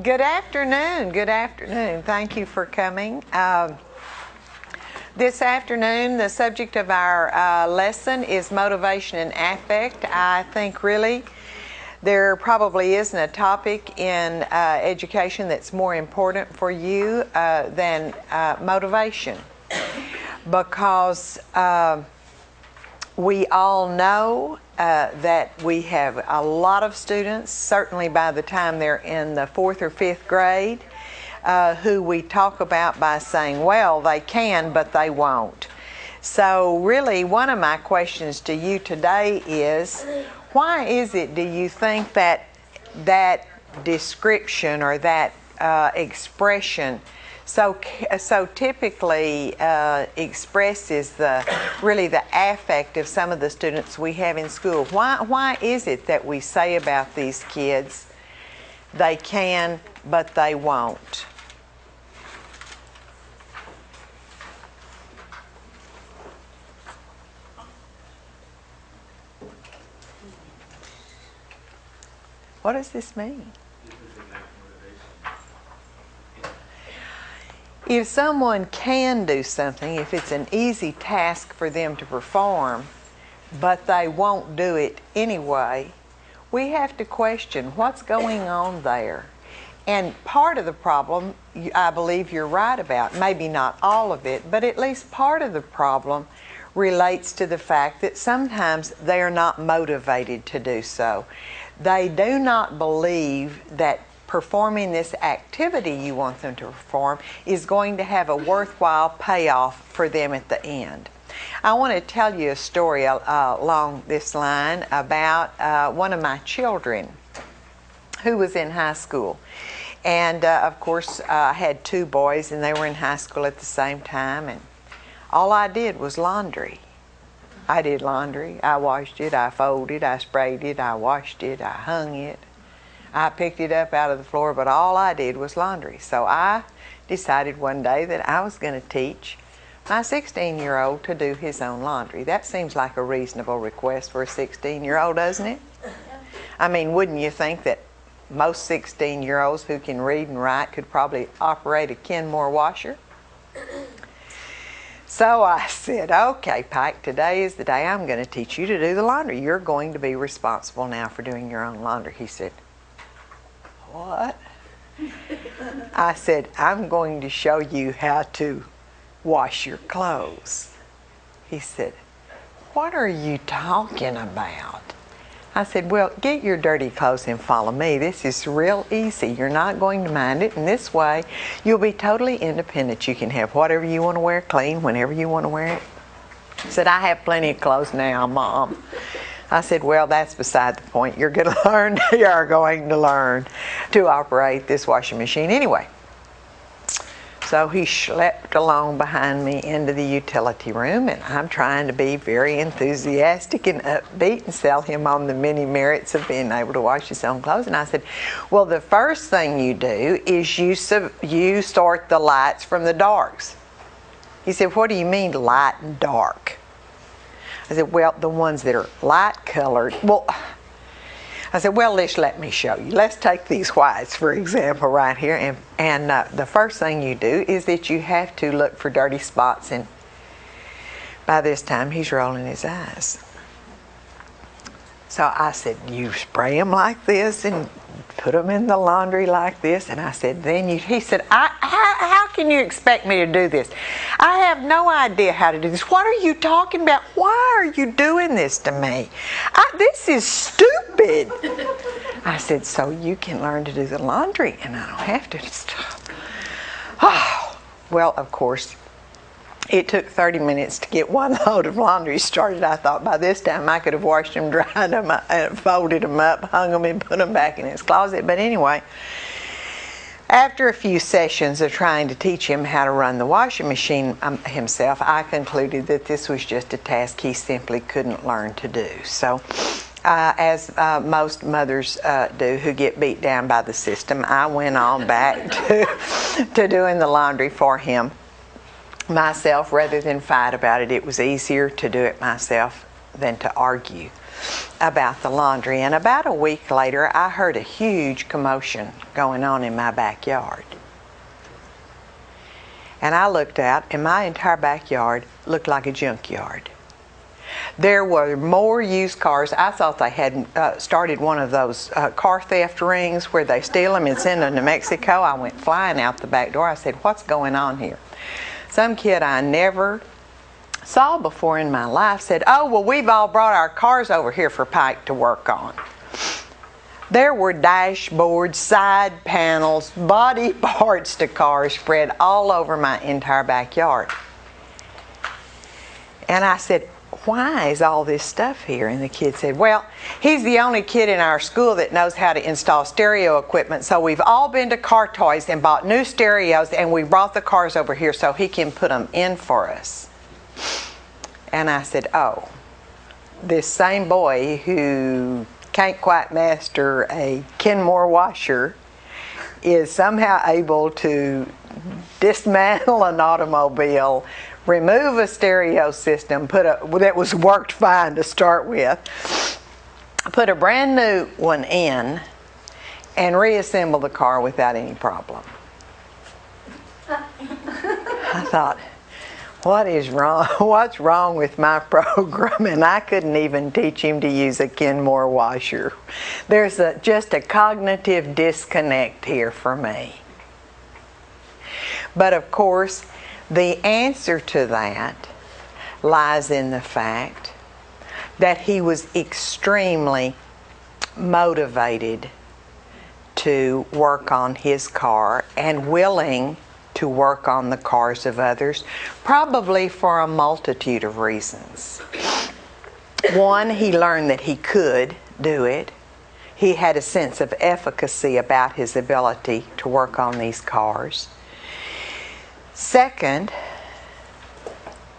Good afternoon. Good afternoon. Thank you for coming. This afternoon, the subject of our lesson is motivation and affect. I think really there probably isn't a topic in education that's more important for you than motivation, because we all know that we have a lot of students, certainly by the time they're in the 4th or 5th grade, who we talk about by saying, well, they can, but they won't. So really, one of my questions to you today is, why is it, do you think, that that description or that expression so typically expresses really the affect of some of the students we have in school? Why is it that we say about these kids, they can, but they won't? What does this mean? If someone can do something, if it's an easy task for them to perform, but they won't do it anyway, we have to question what's going on there. And part of the problem, I believe you're right about, maybe not all of it, but at least part of the problem relates to the fact that sometimes they are not motivated to do so. They do not believe that performing this activity you want them to perform is going to have a worthwhile payoff for them at the end. I want to tell you a story along this line about one of my children who was in high school. And of course, I had 2 boys, and they were in high school at the same time, and all I did was laundry. I did laundry. I washed it, I folded, I sprayed it, I washed it, I hung it. I picked it up out of the floor, but all I did was laundry. So I decided one day that I was going to teach my 16-year-old to do his own laundry. That seems like a reasonable request for a 16-year-old, doesn't it? I mean, wouldn't you think that most 16-year-olds who can read and write could probably operate a Kenmore washer? So I said, okay, Pike, today is the day I'm going to teach you to do the laundry. You're going to be responsible now for doing your own laundry. He said, what? I said, I'm going to show you how to wash your clothes. He said, what are you talking about? I said, well, get your dirty clothes and follow me. This is real easy. You're not going to mind it. And this way, you'll be totally independent. You can have whatever you want to wear clean whenever you want to wear it. He said, I have plenty of clothes now, Mom. I said, well, that's beside the point. You're going to learn, you are going to learn to operate this washing machine anyway. So he schlepped along behind me into the utility room, and I'm trying to be very enthusiastic and upbeat and sell him on the many merits of being able to wash his own clothes. And I said, well, the first thing you do is you sort the lights from the darks. He said, what do you mean light and dark? I said, well, the ones that are light colored. Well, I said, well, let me show you. Let's take these whites, for example, right here. And the first thing you do is that you have to look for dirty spots. And by this time, he's rolling his eyes. So I said, you spray them like this and put them in the laundry like this. And I said, he said, how can you expect me to do this? I have no idea how to do this. What are you talking about? Why are you doing this to me? This is stupid. I said, so you can learn to do the laundry and I don't have to stop. Oh, well, of course, it took 30 minutes to get one load of laundry started. I thought by this time I could have washed them, dried them, folded them up, hung them, and put them back in his closet. But anyway, after a few sessions of trying to teach him how to run the washing machine himself, I concluded that this was just a task he simply couldn't learn to do. So, as most mothers do who get beat down by the system, I went on back to doing the laundry for him myself rather than fight about it. It was easier to do it myself than to argue about the laundry. And about a week later, I heard a huge commotion going on in my backyard. And I looked out, and my entire backyard looked like a junkyard. There were more used cars. I thought they had started one of those car theft rings where they steal them and send them to Mexico. I went flying out the back door. I said, "What's going on here?" Some kid I never saw before in my life said, "Oh, well, we've all brought our cars over here for Pike to work on." There were dashboards, side panels, body parts to cars spread all over my entire backyard. And I said, "Why is all this stuff here?" And the kid said, "Well, he's the only kid in our school that knows how to install stereo equipment, so we've all been to Car Toys and bought new stereos, and we brought the cars over here so he can put them in for us." And I said, "Oh, this same boy who can't quite master a Kenmore washer is somehow able to dismantle an automobile, remove a stereo system that was worked fine to start with, put a brand new one in, and reassemble the car without any problem." I thought, what is wrong? What's wrong with my program? And I couldn't even teach him to use a Kenmore washer. There's just a cognitive disconnect here for me. But of course, the answer to that lies in the fact that he was extremely motivated to work on his car and willing to work on the cars of others, probably for a multitude of reasons. One, he learned that he could do it. He had a sense of efficacy about his ability to work on these cars. Second,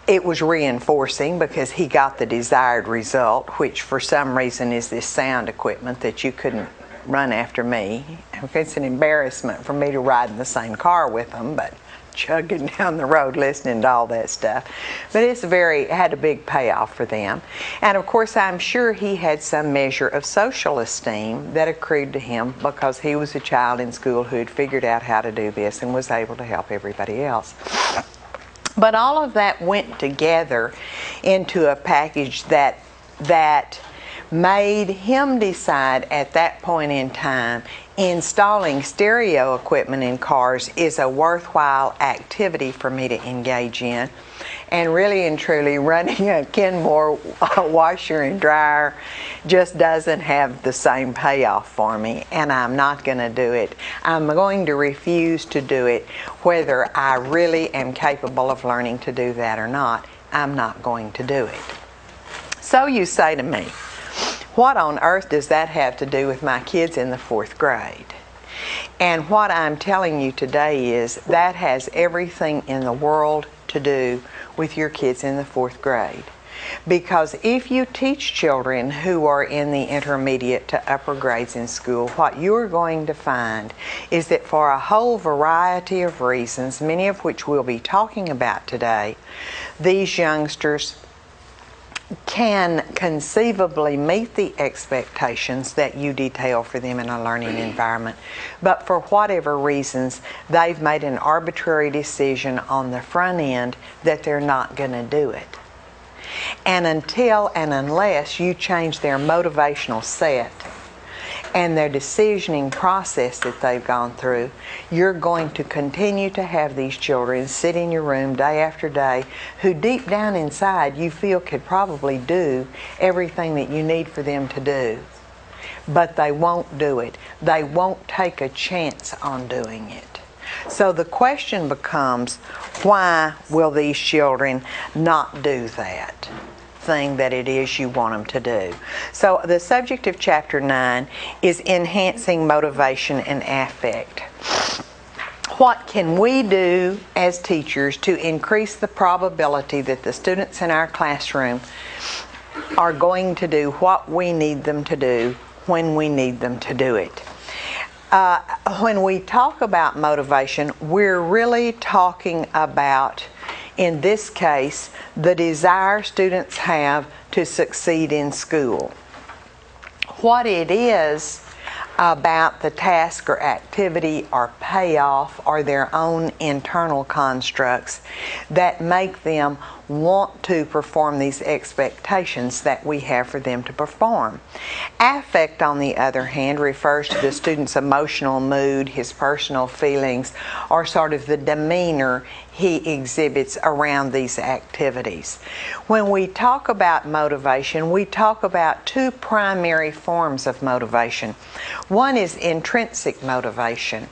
it was reinforcing because he got the desired result, which for some reason is this sound equipment that you couldn't run after me. It's an embarrassment for me to ride in the same car with them, but chugging down the road listening to all that stuff. But it had a big payoff for them. And of course, I'm sure he had some measure of social esteem that accrued to him because he was a child in school who had figured out how to do this and was able to help everybody else. But all of that went together into a package that made him decide at that point in time installing stereo equipment in cars is a worthwhile activity for me to engage in. And really and truly, running a Kenmore washer and dryer just doesn't have the same payoff for me, and I'm not going to do it. I'm going to refuse to do it whether I really am capable of learning to do that or not. I'm not going to do it. So you say to me, what on earth does that have to do with my kids in the 4th grade? And what I'm telling you today is that has everything in the world to do with your kids in the 4th grade. Because if you teach children who are in the intermediate to upper grades in school, what you're going to find is that for a whole variety of reasons, many of which we'll be talking about today, these youngsters can conceivably meet the expectations that you detail for them in a learning environment. But for whatever reasons, they've made an arbitrary decision on the front end that they're not going to do it. And until and unless you change their motivational set and their decisioning process that they've gone through, you're going to continue to have these children sit in your room day after day who deep down inside you feel could probably do everything that you need for them to do. But they won't do it. They won't take a chance on doing it. So the question becomes, why will these children not do that thing that it is you want them to do? So the subject of Chapter 9 is enhancing motivation and affect. What can we do as teachers to increase the probability that the students in our classroom are going to do what we need them to do when we need them to do it? When we talk about motivation, we're really talking about, in this case, the desire students have to succeed in school. what it is about the task or activity or payoff or their own internal constructs that make them want to perform these expectations that we have for them to perform. Affect, on the other hand, refers to the student's emotional mood, his personal feelings, or sort of the demeanor he exhibits around these activities. When we talk about motivation, we talk about two primary forms of motivation. One is intrinsic motivation.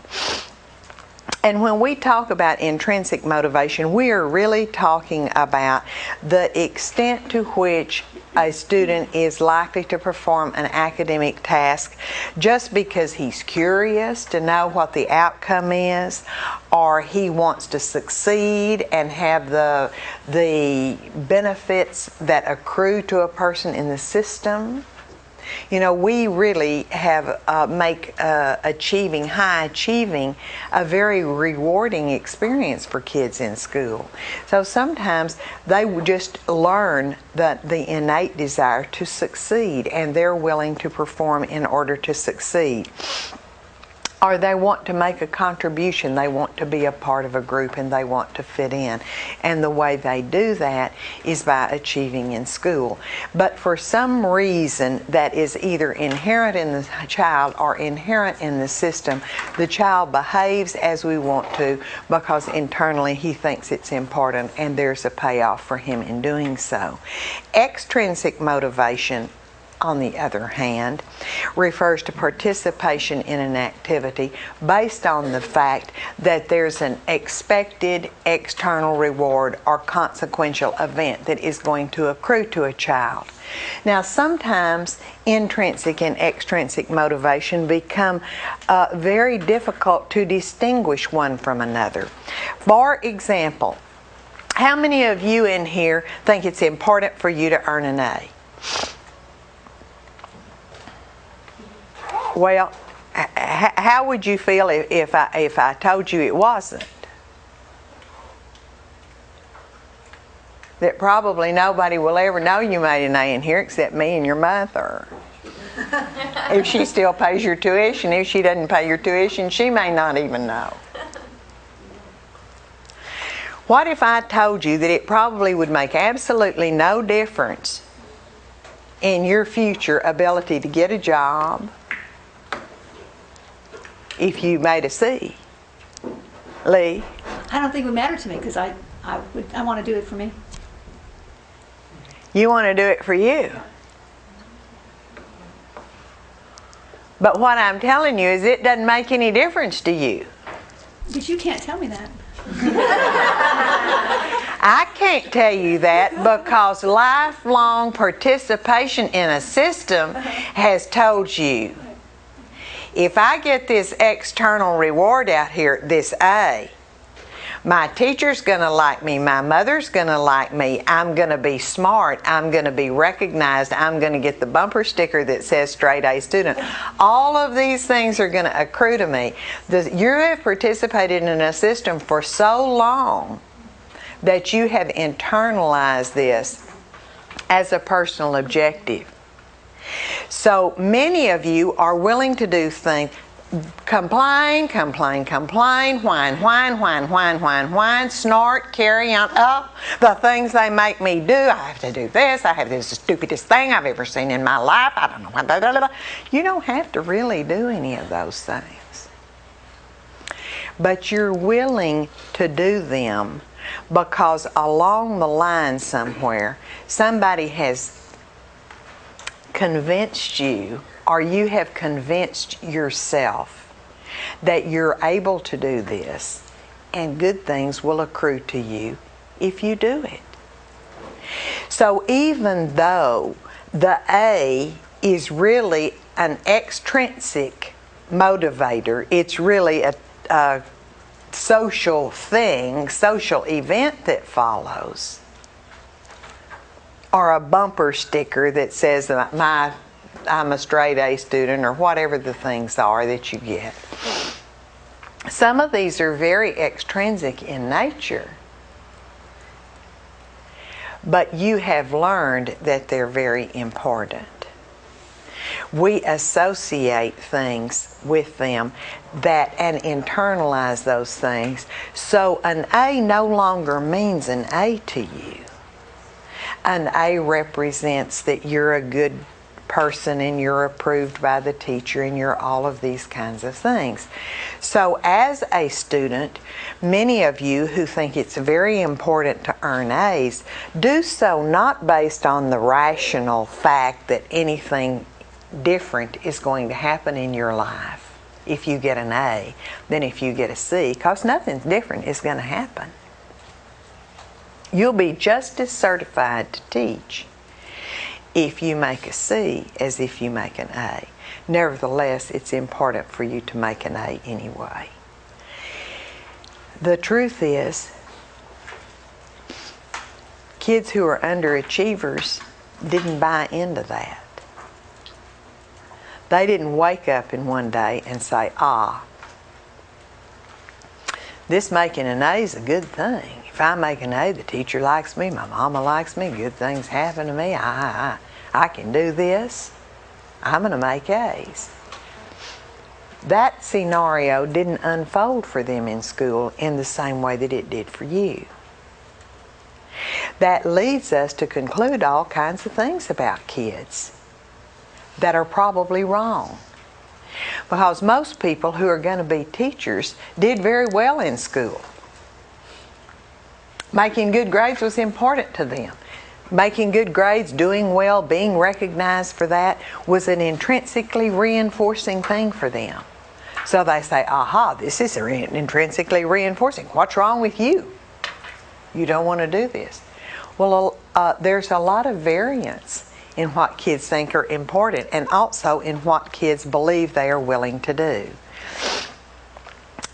And when we talk about intrinsic motivation, we are really talking about the extent to which a student is likely to perform an academic task just because he's curious to know what the outcome is, or he wants to succeed and have the benefits that accrue to a person in the system. You know, we really have make achieving, high achieving, a very rewarding experience for kids in school. So sometimes they just learn the innate desire to succeed, and they're willing to perform in order to succeed. Or they want to make a contribution, they want to be a part of a group, and they want to fit in. And the way they do that is by achieving in school. But for some reason that is either inherent in the child or inherent in the system, the child behaves as we want to because internally he thinks it's important and there's a payoff for him in doing so. Extrinsic motivation, on the other hand, refers to participation in an activity based on the fact that there's an expected external reward or consequential event that is going to accrue to a child. Now, sometimes intrinsic and extrinsic motivation become very difficult to distinguish one from another. For example, how many of you in here think it's important for you to earn an A? Well, how would you feel if I told you it wasn't? That probably nobody will ever know you made an A in here except me and your mother. If she still pays your tuition, if she doesn't pay your tuition, she may not even know. What if I told you that it probably would make absolutely no difference in your future ability to get a job if you made a C? Lee? I don't think it would matter to me because I want to do it for me. You want to do it for you. But what I'm telling you is it doesn't make any difference to you. But you can't tell me that. I can't tell you that because lifelong participation in a system has told you, if I get this external reward out here, this A, my teacher's going to like me, my mother's going to like me, I'm going to be smart, I'm going to be recognized, I'm going to get the bumper sticker that says straight A student. All of these things are going to accrue to me. You have participated in a system for so long that you have internalized this as a personal objective. So many of you are willing to do things, complain, whine, snort, carry on. Oh, the things they make me do. I have to do this. I have this stupidest thing I've ever seen in my life. I don't know what. Blah, blah, blah. You don't have to really do any of those things. But you're willing to do them because along the line somewhere, somebody has convinced you, or you have convinced yourself that you're able to do this and good things will accrue to you if you do it. So even though the A is really an extrinsic motivator, it's really a social thing, social event that follows, or a bumper sticker that says that I'm a straight A student, or whatever the things are that you get. Some of these are very extrinsic in nature, but you have learned that they're very important. We associate things with them and internalize those things. So an A no longer means an A to you. An A represents that you're a good person and you're approved by the teacher and you're all of these kinds of things. So as a student, many of you who think it's very important to earn A's do so not based on the rational fact that anything different is going to happen in your life if you get an A than if you get a C, because nothing different is going to happen. You'll be just as certified to teach if you make a C as if you make an A. Nevertheless, it's important for you to make an A anyway. The truth is, kids who are underachievers didn't buy into that. They didn't wake up in one day and say, this making an A is a good thing. If I make an A, the teacher likes me, my mama likes me, good things happen to me, I can do this, I'm going to make A's. That scenario didn't unfold for them in school in the same way that it did for you. That leads us to conclude all kinds of things about kids that are probably wrong. Because most people who are going to be teachers did very well in school. Making good grades was important to them. Making good grades, doing well, being recognized for that was an intrinsically reinforcing thing for them. So they say, this is intrinsically reinforcing. What's wrong with you? You don't want to do this. Well, there's a lot of variance in what kids think are important and also in what kids believe they are willing to do.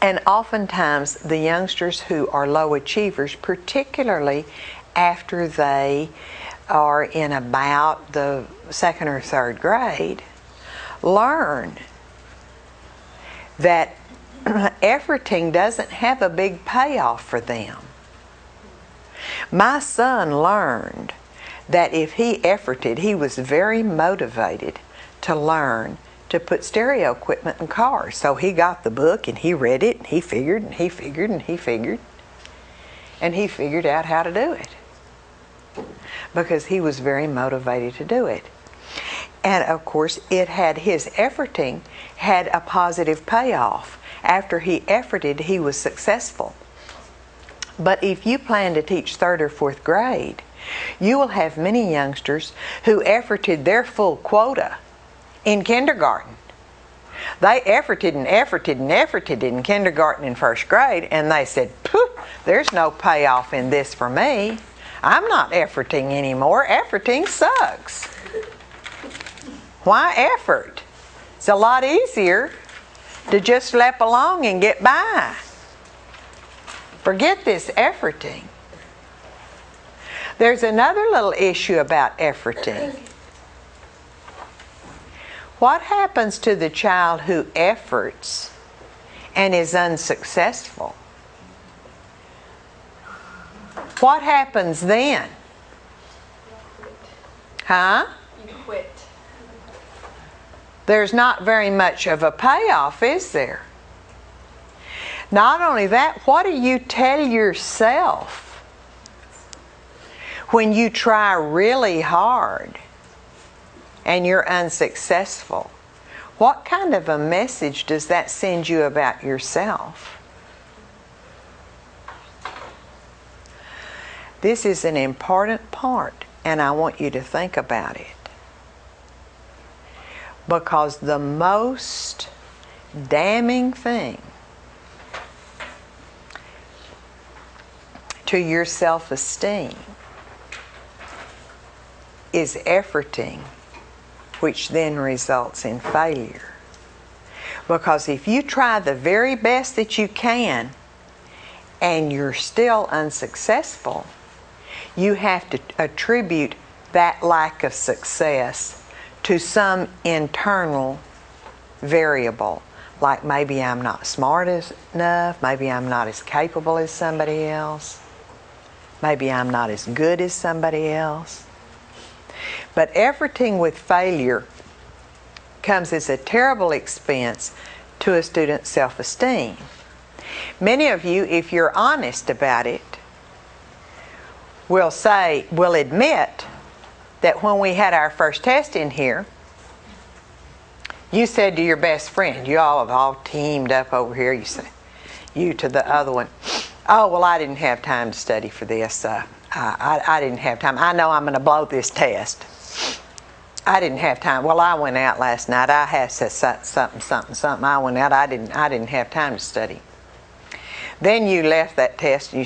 And oftentimes the youngsters who are low achievers, particularly after they are in about the second or third grade, learn that efforting doesn't have a big payoff for them. My son learned that if he efforted, he was very motivated to learn to put stereo equipment in cars. So he got the book and he read it and he figured and he figured and he figured. And he figured out how to do it. Because he was very motivated to do it. And of course, his efforting had a positive payoff. After he efforted, he was successful. But if you plan to teach third or fourth grade, you will have many youngsters who efforted their full quota in kindergarten. They efforted and efforted and efforted in kindergarten and first grade, and they said, there's no payoff in this for me. I'm not efforting anymore. Efforting sucks. Why effort? It's a lot easier to just lap along and get by. Forget this efforting. There's another little issue about efforting. What happens to the child who efforts and is unsuccessful? What happens then? Huh? You quit. There's not very much of a payoff, is there? Not only that, what do you tell yourself when you try really hard and you're unsuccessful? What kind of a message does that send you about yourself? This is an important part, and I want you to think about it. Because the most damning thing to your self-esteem is efforting, which then results in failure. Because if you try the very best that you can and you're still unsuccessful, you have to attribute that lack of success to some internal variable. Like maybe I'm not smart enough, maybe I'm not as capable as somebody else, maybe I'm not as good as somebody else. But efforting with failure comes as a terrible expense to a student's self-esteem. Many of you, if you're honest about it, will admit that when we had our first test in here, you said to your best friend, you all have all teamed up over here, you to the other one, oh, well, I didn't have time to study for this. I didn't have time. I know I'm going to blow this test. I didn't have time. Well, I went out last night. I had something. I went out. I didn't have time to study. Then you left that test and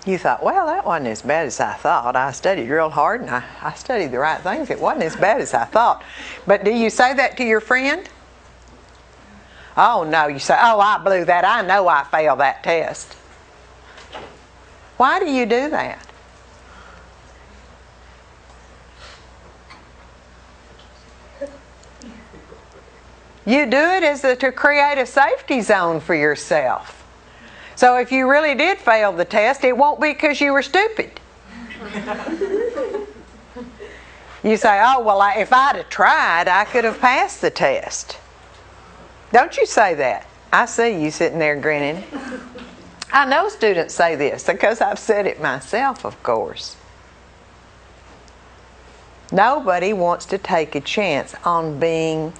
you thought, well, that wasn't as bad as I thought. I studied real hard and I studied the right things. It wasn't as bad as I thought. But do you say that to your friend? Oh, no. You say, oh, I blew that. I know I failed that test. Why do you do that? You do it to create a safety zone for yourself. So if you really did fail the test, it won't be because you were stupid. You say, oh, well, if I'd have tried, I could have passed the test. Don't you say that? I see you sitting there grinning. I know students say this because I've said it myself, of course. Nobody wants to take a chance on being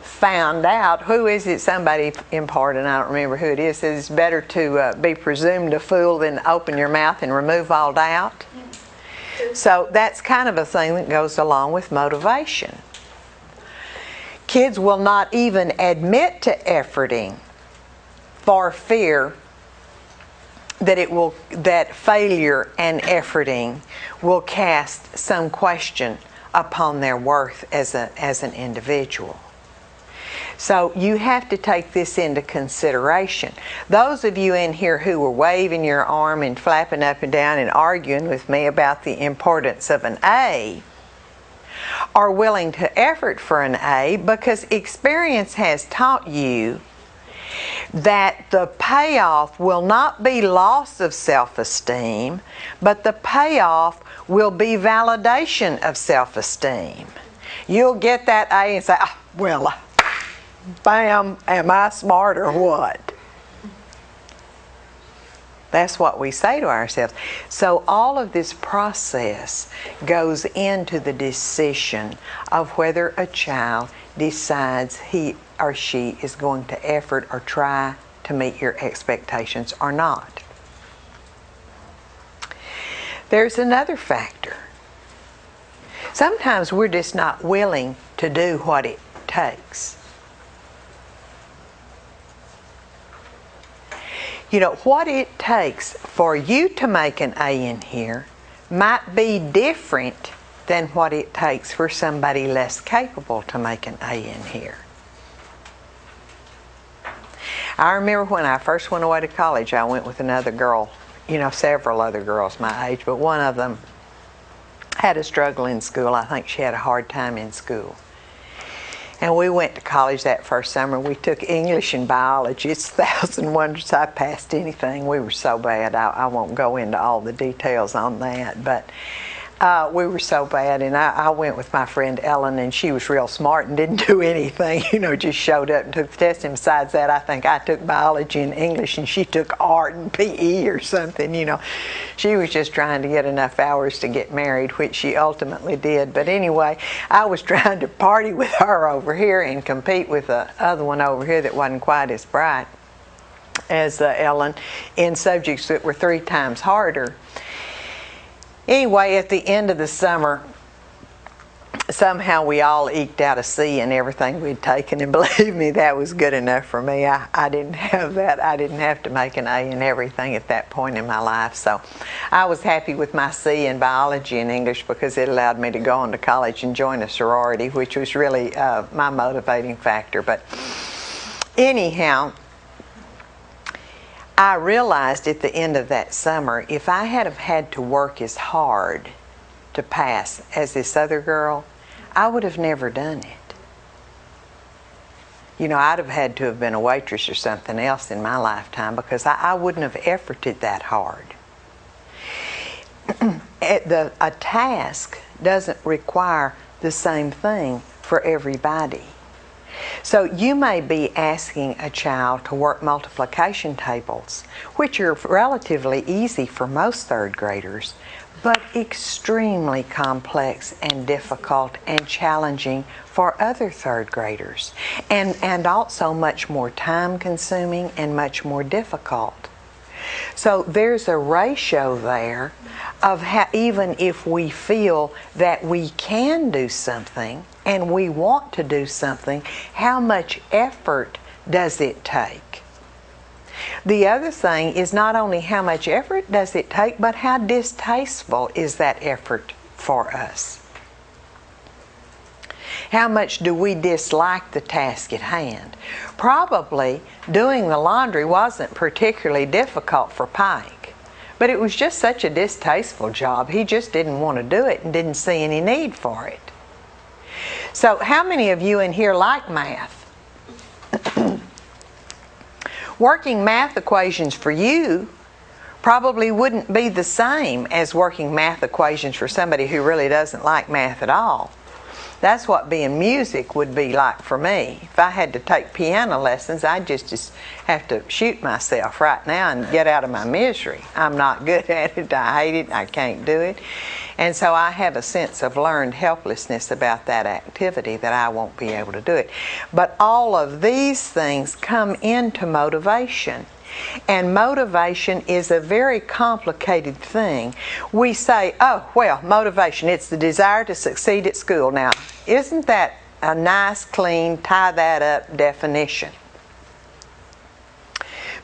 found out. Who is it? Somebody important, I don't remember who it is, says it's better to be presumed a fool than open your mouth and remove all doubt. So that's kind of a thing that goes along with motivation. Kids will not even admit to efforting for fear that failure and efforting will cast some question upon their worth as an individual. So you have to take this into consideration. Those of you in here who were waving your arm and flapping up and down and arguing with me about the importance of an A are willing to effort for an A because experience has taught you that the payoff will not be loss of self-esteem, but the payoff will be validation of self-esteem. You'll get that A and say, oh, well, bam, am I smart or what? That's what we say to ourselves. So all of this process goes into the decision of whether a child decides he or she is going to effort or try to meet your expectations or not. There's another factor. Sometimes we're just not willing to do what it takes. You know, what it takes for you to make an A in here might be different than what it takes for somebody less capable to make an A in here. I remember when I first went away to college, I went with another girl, several other girls my age, but one of them had a struggle in school. I think she had a hard time in school. And we went to college that first summer. We took English and biology. It's 1,000 wonders I passed anything. We were so bad. I won't go into all the details on that, but we were so bad. And I went with my friend Ellen, and she was real smart and didn't do anything, just showed up and took the test. And besides that, I think I took biology and English, and she took art and PE or something, She was just trying to get enough hours to get married, which she ultimately did. But anyway, I was trying to party with her over here and compete with the other one over here that wasn't quite as bright as Ellen in subjects that were 3 times harder. Anyway, at the end of the summer, somehow we all eked out a C in everything we'd taken, and believe me, that was good enough for me. I didn't have that. I didn't have to make an A in everything at that point in my life. So I was happy with my C in biology and English because it allowed me to go on to college and join a sorority, which was really my motivating factor. But anyhow, I realized at the end of that summer, if I had have had to work as hard to pass as this other girl, I would have never done it. I'd have had to have been a waitress or something else in my lifetime because I wouldn't have efforted that hard. A task doesn't require the same thing for everybody. So you may be asking a child to work multiplication tables, which are relatively easy for most third graders, but extremely complex and difficult and challenging for other third graders, and also much more time consuming and much more difficult. So there's a ratio there of how, even if we feel that we can do something and we want to do something, how much effort does it take? The other thing is not only how much effort does it take, but how distasteful is that effort for us? How much do we dislike the task at hand? Probably doing the laundry wasn't particularly difficult for Pike, but it was just such a distasteful job. He just didn't want to do it and didn't see any need for it. So how many of you in here like math? Working math equations for you probably wouldn't be the same as working math equations for somebody who really doesn't like math at all. That's what being music would be like for me. If I had to take piano lessons, I'd just have to shoot myself right now and get out of my misery. I'm not good at it. I hate it. I can't do it. And so I have a sense of learned helplessness about that activity, that I won't be able to do it. But all of these things come into motivation. And motivation is a very complicated thing. We say, oh, well, motivation, it's the desire to succeed at school. Now, isn't that a nice, clean, tie that up definition?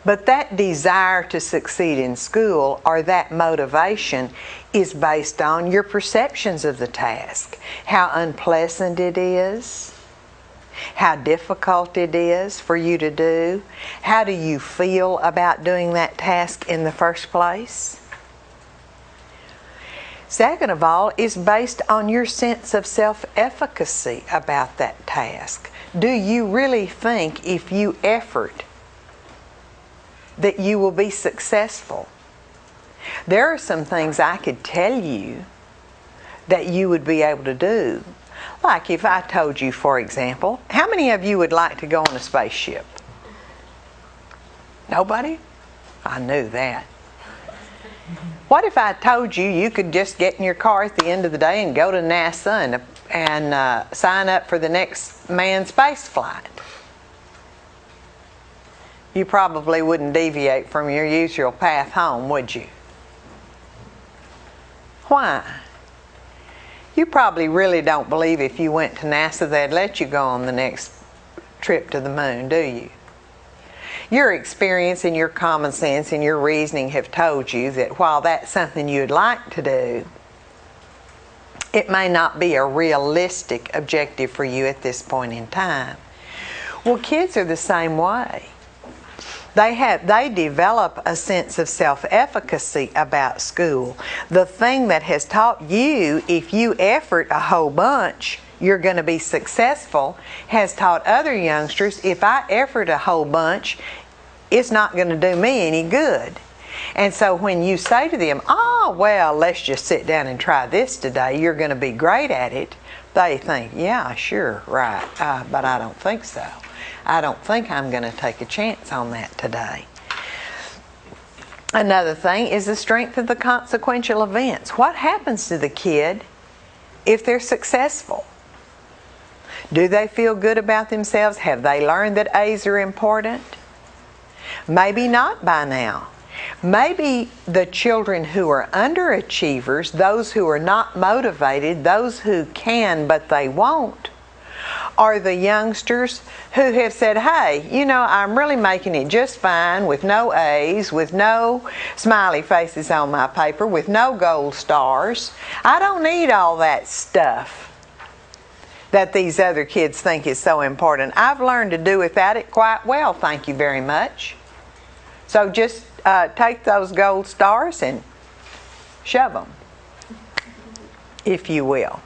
But that desire to succeed in school, or that motivation, is based on your perceptions of the task. How unpleasant it is, how difficult it is for you to do. How do you feel about doing that task in the first place? Second of all, is based on your sense of self-efficacy about that task. Do you really think if you effort that you will be successful? There are some things I could tell you that you would be able to do. Like if I told you, for example, how many of you would like to go on a spaceship? Nobody? I knew that. What if I told you you could just get in your car at the end of the day and go to NASA and sign up for the next manned space flight? You probably wouldn't deviate from your usual path home, would you? Why? You probably really don't believe if you went to NASA they'd let you go on the next trip to the moon, do you? Your experience and your common sense and your reasoning have told you that while that's something you'd like to do, it may not be a realistic objective for you at this point in time. Well, kids are the same way. They develop a sense of self-efficacy about school. The thing that has taught you, if you effort a whole bunch, you're going to be successful, has taught other youngsters, if I effort a whole bunch, it's not going to do me any good. And so when you say to them, oh, well, let's just sit down and try this today, you're going to be great at it, they think, yeah, sure, right, but I don't think so. I don't think I'm going to take a chance on that today. Another thing is the strength of the consequential events. What happens to the kid if they're successful? Do they feel good about themselves? Have they learned that A's are important? Maybe not by now. Maybe the children who are underachievers, those who are not motivated, those who can but they won't, are the youngsters who have said, hey, you know, I'm really making it just fine with no A's, with no smiley faces on my paper, with no gold stars. I don't need all that stuff that these other kids think is so important. I've learned to do without it quite well, thank you very much. So just take those gold stars and shove them, if you will.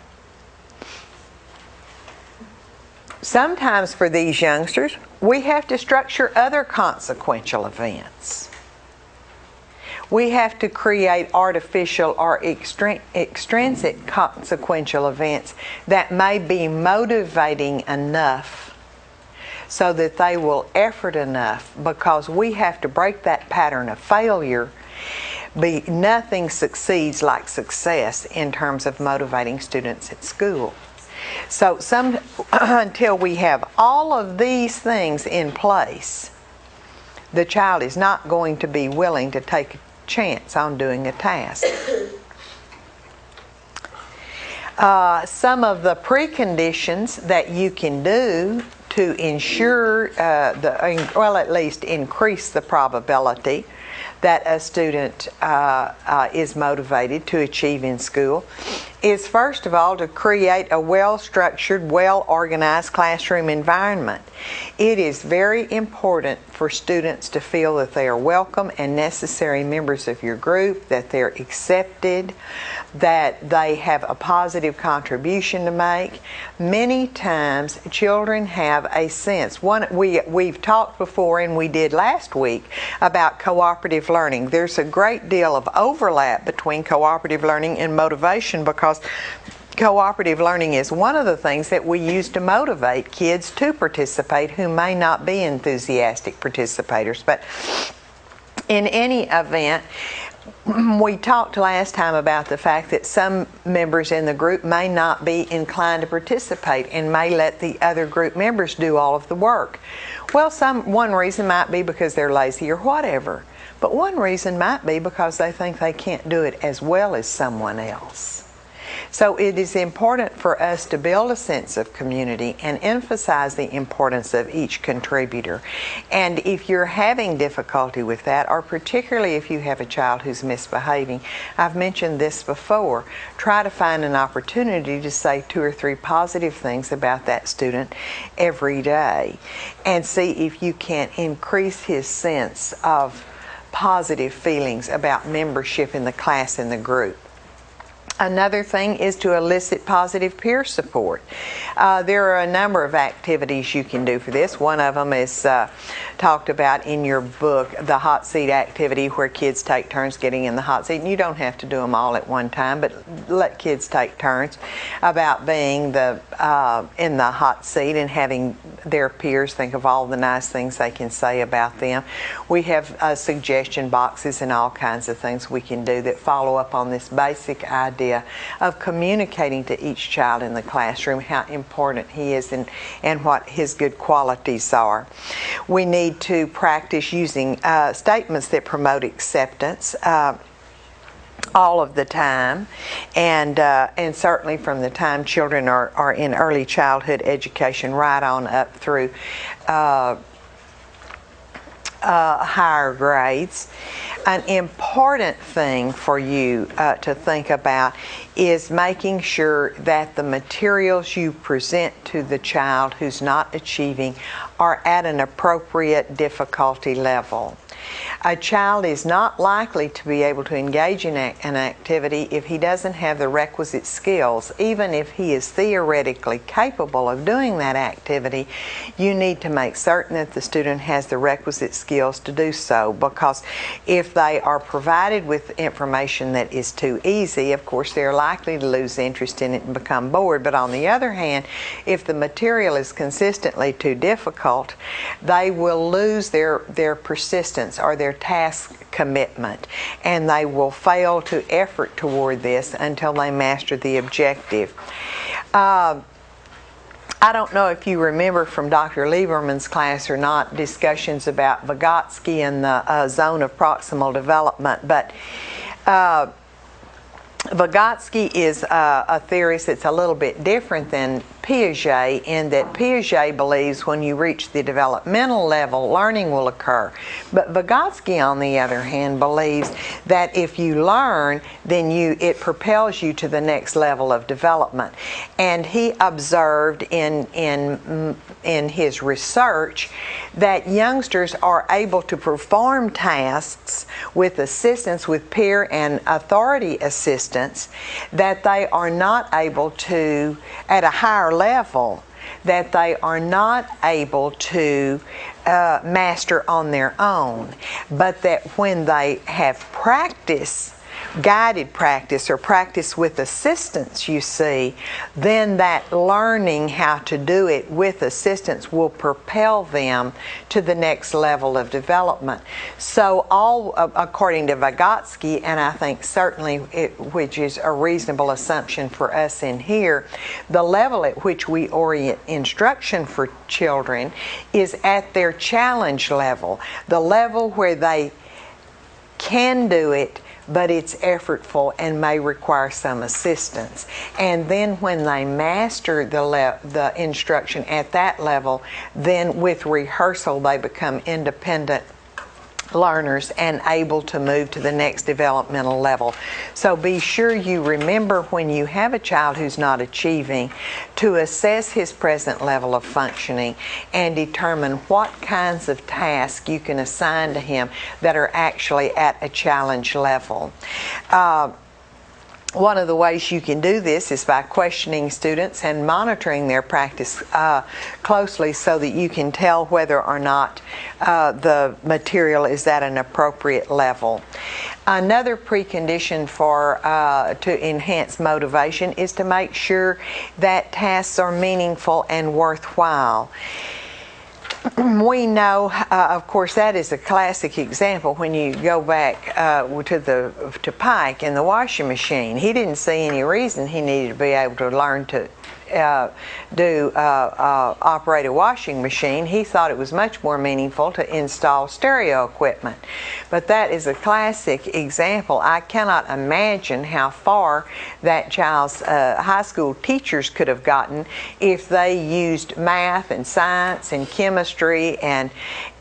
Sometimes for these youngsters, we have to structure other consequential events. We have to create artificial or extrinsic consequential events that may be motivating enough so that they will effort enough, because we have to break that pattern of failure. Nothing succeeds like success in terms of motivating students at school. So until we have all of these things in place, the child is not going to be willing to take a chance on doing a task. Some of the preconditions that you can do to ensure, at least increase the probability that a student is motivated to achieve in school, is first of all to create a well-structured, well-organized classroom environment. It is very important for students to feel that they are welcome and necessary members of your group, that they're accepted, that they have a positive contribution to make. Many times children have a sense. We've talked before, and we did last week, about cooperative learning. There's a great deal of overlap between cooperative learning and motivation, because cooperative learning is one of the things that we use to motivate kids to participate who may not be enthusiastic participators. But in any event, we talked last time about the fact that some members in the group may not be inclined to participate and may let the other group members do all of the work. Well, one reason might be because they're lazy or whatever, but one reason might be because they think they can't do it as well as someone else. So it is important for us to build a sense of community and emphasize the importance of each contributor. And if you're having difficulty with that, or particularly if you have a child who's misbehaving, I've mentioned this before, try to find an opportunity to say 2 or 3 positive things about that student every day, and see if you can increase his sense of positive feelings about membership in the class and the group. Another thing is to elicit positive peer support. There are a number of activities you can do for this. One of them is talked about in your book, the hot seat activity, where kids take turns getting in the hot seat. And you don't have to do them all at one time, but let kids take turns about being in the hot seat and having their peers think of all the nice things they can say about them. We have suggestion boxes and all kinds of things we can do that follow up on this basic idea of communicating to each child in the classroom how important he is and what his good qualities are. We need to practice using statements that promote acceptance all of the time, and certainly from the time children are in early childhood education right on up through higher grades. An important thing for you to think about is making sure that the materials you present to the child who's not achieving are at an appropriate difficulty level. A child is not likely to be able to engage in an activity if he doesn't have the requisite skills. Even if he is theoretically capable of doing that activity, you need to make certain that the student has the requisite skills to do so, because if they are provided with information that is too easy, of course they're likely to lose interest in it and become bored. But on the other hand, if the material is consistently too difficult, they will lose their persistence or their task commitment, and they will fail to effort toward this until they master the objective. I don't know if you remember from Dr. Lieberman's class or not, discussions about Vygotsky and the zone of proximal development, but Vygotsky is a theorist that's a little bit different than Piaget, in that Piaget believes when you reach the developmental level, learning will occur. But Vygotsky, on the other hand, believes that if you learn, then it propels you to the next level of development. And he observed in his research that youngsters are able to perform tasks with assistance, with peer and authority assistance, that they are not able to at a higher level that they are not able to master on their own, but that when they have practice, guided practice or practice with assistance, you see, then that learning how to do it with assistance will propel them to the next level of development. So all, according to Vygotsky, and I think certainly which is a reasonable assumption for us in here, the level at which we orient instruction for children is at their challenge level, the level where they can do it, but it's effortful and may require some assistance. And then when they master the instruction at that level, then with rehearsal they become independent learners and able to move to the next developmental level. So be sure you remember when you have a child who's not achieving to assess his present level of functioning and determine what kinds of tasks you can assign to him that are actually at a challenge level. One of the ways you can do this is by questioning students and monitoring their practice closely so that you can tell whether or not the material is at an appropriate level. Another precondition for to enhance motivation is to make sure that tasks are meaningful and worthwhile. We know, of course, that is a classic example when you go back to Pike and the washing machine. He didn't see any reason he needed to be able to learn to operate a washing machine. He thought it was much more meaningful to install stereo equipment. But that is a classic example. I cannot imagine how far that child's high school teachers could have gotten if they used math and science and chemistry and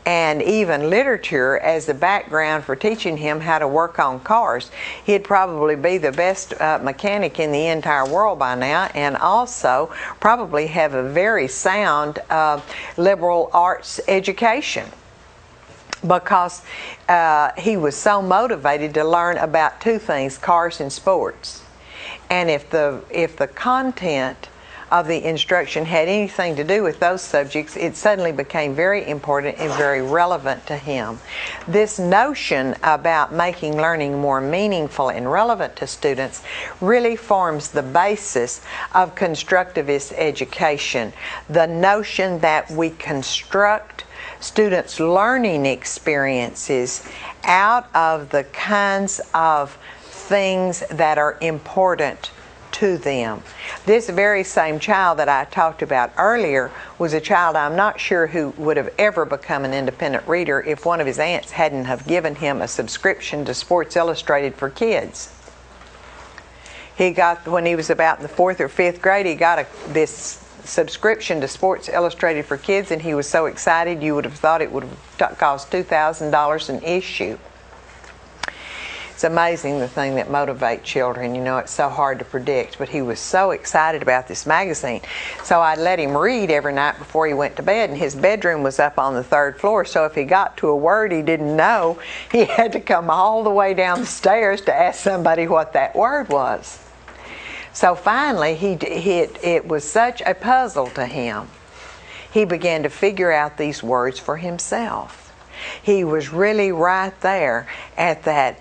even literature as the background for teaching him how to work on cars. He'd probably be the best mechanic in the entire world by now, and also probably have a very sound liberal arts education, because he was so motivated to learn about two things: cars and sports. And if the content of the instruction had anything to do with those subjects, it suddenly became very important and very relevant to him. This notion about making learning more meaningful and relevant to students really forms the basis of constructivist education. The notion that we construct students' learning experiences out of the kinds of things that are important to them. This very same child that I talked about earlier was a child I'm not sure who would have ever become an independent reader if one of his aunts hadn't have given him a subscription to Sports Illustrated for Kids. He got, when he was about in the 4th or 5th grade, he got this subscription to Sports Illustrated for Kids, and he was so excited you would have thought it would have cost $2,000 an issue. It's amazing the thing that motivates children. You know, it's so hard to predict, but he was so excited about this magazine. So I'd let him read every night before he went to bed, and his bedroom was up on the 3rd floor, so if he got to a word he didn't know, he had to come all the way down the stairs to ask somebody what that word was. So finally, it was such a puzzle to him, he began to figure out these words for himself. He was really right there at that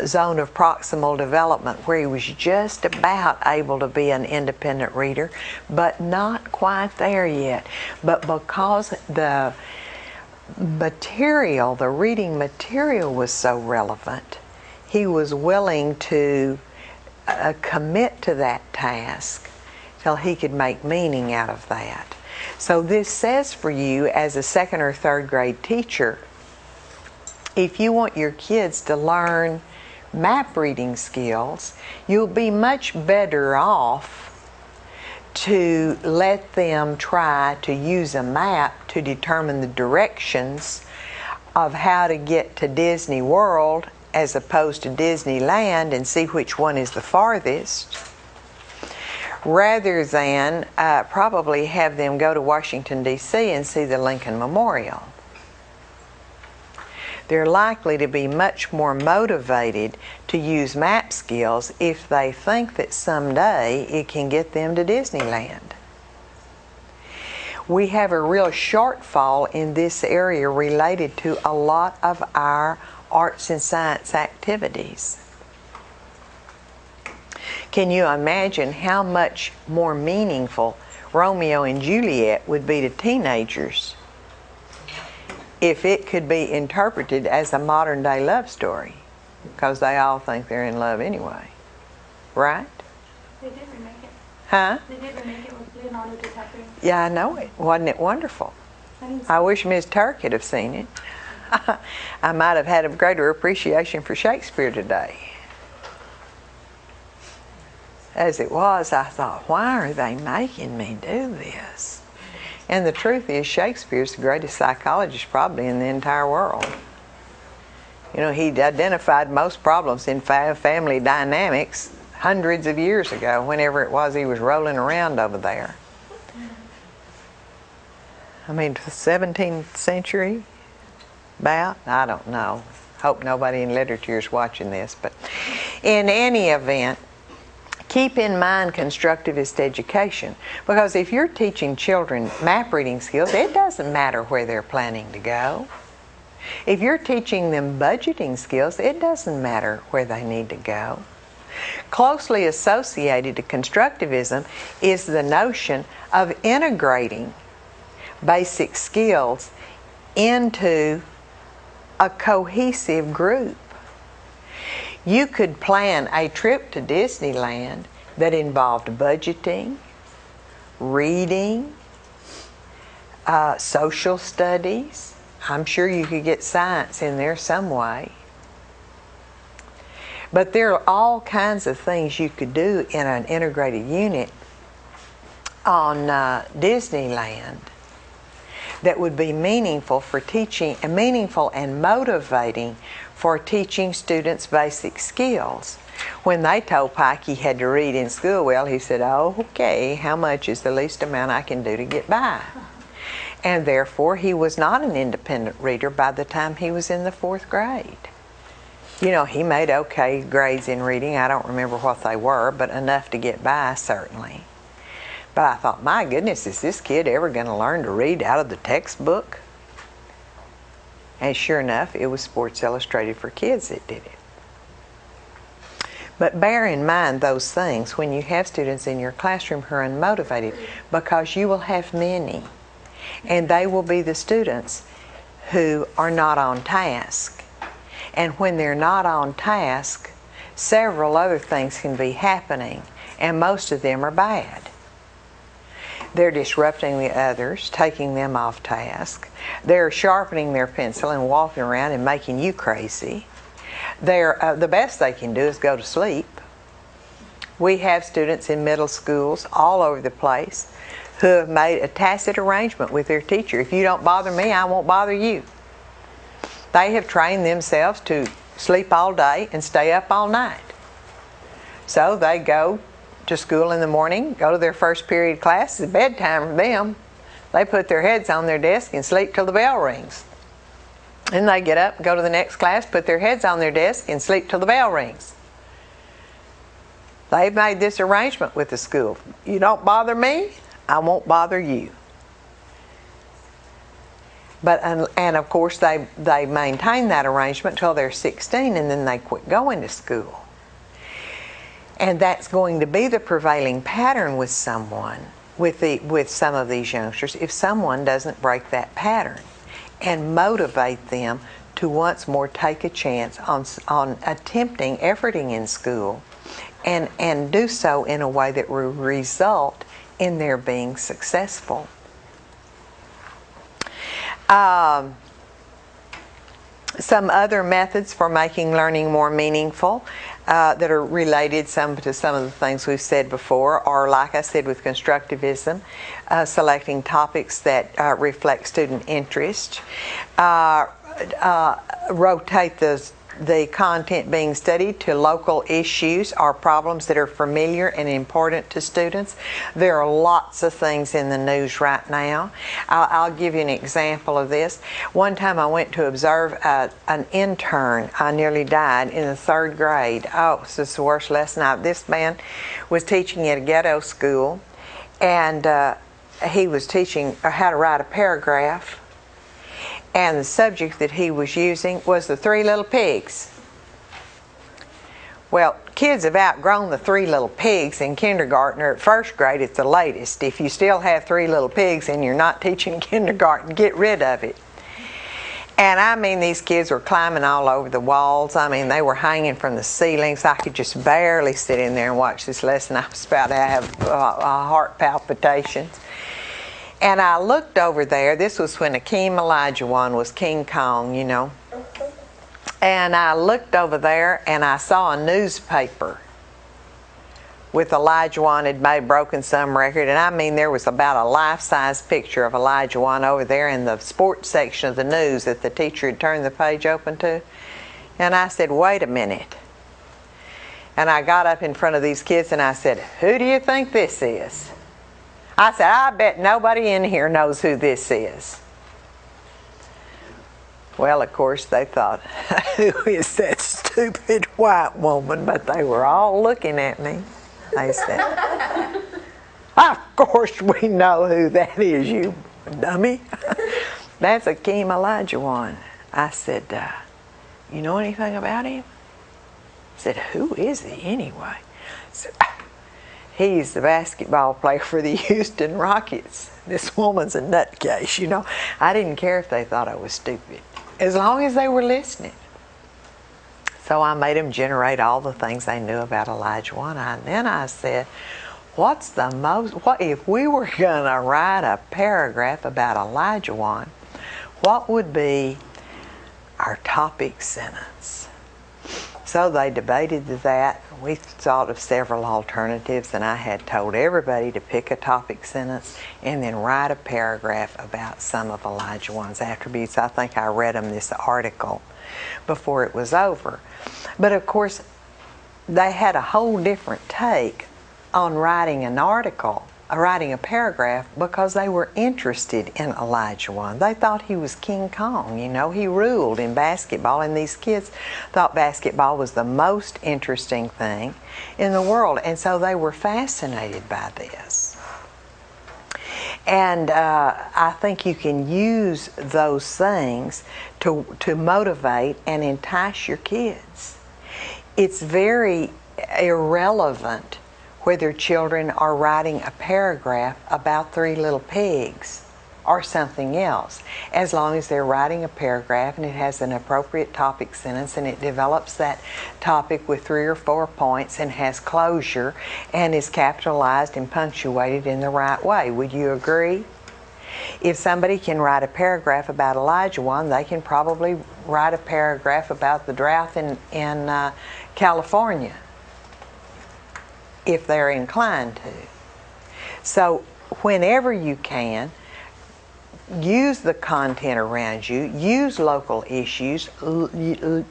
zone of proximal development where he was just about able to be an independent reader, but not quite there yet. But because the material, the reading material was so relevant, he was willing to commit to that task till he could make meaning out of that. So this says for you as a 2nd or 3rd grade teacher, if you want your kids to learn map reading skills, you'll be much better off to let them try to use a map to determine the directions of how to get to Disney World as opposed to Disneyland and see which one is the farthest, rather than probably have them go to Washington, D.C. and see the Lincoln Memorial. They're likely to be much more motivated to use map skills if they think that someday it can get them to Disneyland. we have a real shortfall in this area related to a lot of our arts and science activities. Can you imagine how much more meaningful Romeo and Juliet would be to teenagers if it could be interpreted as a modern day love story? Because they all think they're in love anyway. Right? They did remake it. Huh? They did remake it with Leonardo DiCaprio. Yeah, I know it. Wasn't it wonderful? I wish Miss Turk could have seen it. I might have had a greater appreciation for Shakespeare today. As it was, I thought, why are they making me do this? And the truth is, Shakespeare's the greatest psychologist probably in the entire world. You know, he identified most problems in family dynamics hundreds of years ago, whenever it was he was rolling around over there. I mean, the 17th century, about? I don't know. Hope nobody in literature is watching this. But in any event, keep in mind constructivist education, because if you're teaching children map reading skills, it doesn't matter where they're planning to go. If you're teaching them budgeting skills, it doesn't matter where they need to go. Closely associated to constructivism is the notion of integrating basic skills into a cohesive group. You could plan a trip to Disneyland that involved budgeting, reading, social studies. I'm sure you could get science in there some way. But there are all kinds of things you could do in an integrated unit on Disneyland that would be meaningful for teaching, and meaningful and motivating for teaching students basic skills. When they told Pike he had to read in school, well, he said, oh, okay, how much is the least amount I can do to get by? And therefore, he was not an independent reader by the time he was in the 4th grade. You know, he made okay grades in reading. I don't remember what they were, but enough to get by, certainly. But I thought, my goodness, is this kid ever going to learn to read out of the textbook? And sure enough, it was Sports Illustrated for Kids that did it. But bear in mind those things when you have students in your classroom who are unmotivated, because you will have many. And they will be the students who are not on task. And when they're not on task, several other things can be happening, and most of them are bad. They're disrupting the others, taking them off task. They're sharpening their pencil and walking around and making you crazy. The best they can do is go to sleep. We have students in middle schools all over the place who have made a tacit arrangement with their teacher. If you don't bother me, I won't bother you. They have trained themselves to sleep all day and stay up all night. So they go to school in the morning, go to their first period class. It's bedtime for them. They put their heads on their desk and sleep till the bell rings. Then they get up, go to the next class, put their heads on their desk and sleep till the bell rings. They've made this arrangement with the school. You don't bother me, I won't bother you. But and of course they maintain that arrangement till they're 16, and then they quit going to school. And that's going to be the prevailing pattern with someone, with some of these youngsters, if someone doesn't break that pattern and motivate them to once more take a chance on attempting, efforting in school, and do so in a way that will result in their being successful. Some other methods for making learning more meaningful that are related to some of the things we've said before are, like I said, with constructivism, selecting topics that reflect student interest, rotate the content being studied to local issues or problems that are familiar and important to students. There are lots of things in the news right now. I'll give you an example of this. One time I went to observe an intern. I nearly died in the 3rd grade. Oh, this is the worst lesson. This man was teaching at a ghetto school, and he was teaching how to write a paragraph, and the subject that he was using was the Three Little Pigs. Well, kids have outgrown the Three Little Pigs in kindergarten, or at first grade at the latest. If you still have Three Little Pigs and you're not teaching kindergarten, get rid of it. And I mean, these kids were climbing all over the walls. I mean, they were hanging from the ceilings. I could just barely sit in there and watch this lesson. I was about to have heart palpitations. And I looked over there. This was when Akeem Olajuwon was King Kong, you know. And I looked over there and I saw a newspaper with Olajuwon had broken some record. And I mean, there was about a life-size picture of Olajuwon over there in the sports section of the news that the teacher had turned the page open to. And I said, wait a minute. And I got up in front of these kids and I said, who do you think this is? I said, I bet nobody in here knows who this is. Well, of course, they thought, who is that stupid white woman? But they were all looking at me. They said, of course we know who that is, you dummy. That's Akeem Olajuwon. I said, you know anything about him? I said, who is he anyway? I said, he's the basketball player for the Houston Rockets. This woman's a nutcase, you know. I didn't care if they thought I was stupid, as long as they were listening. So I made them generate all the things they knew about Olajuwon. And then I said, what if we were going to write a paragraph about Olajuwon, what would be our topic sentence? So they debated that. We thought of several alternatives, and I had told everybody to pick a topic sentence and then write a paragraph about some of Olajuwon's attributes. I think I read them this article before it was over. But of course, they had a whole different take on writing an article, writing a paragraph, because they were interested in Olajuwon. They thought he was King Kong, you know. He ruled in basketball, and these kids thought basketball was the most interesting thing in the world, and so they were fascinated by this. And I think you can use those things to motivate and entice your kids. It's very irrelevant whether children are writing a paragraph about Three Little Pigs or something else, as long as they're writing a paragraph and it has an appropriate topic sentence and it develops that topic with 3 or 4 points and has closure and is capitalized and punctuated in the right way. Would you agree? If somebody can write a paragraph about Olajuwon, they can probably write a paragraph about the drought in California, if they're inclined to. So whenever you can, use the content around you, use local issues,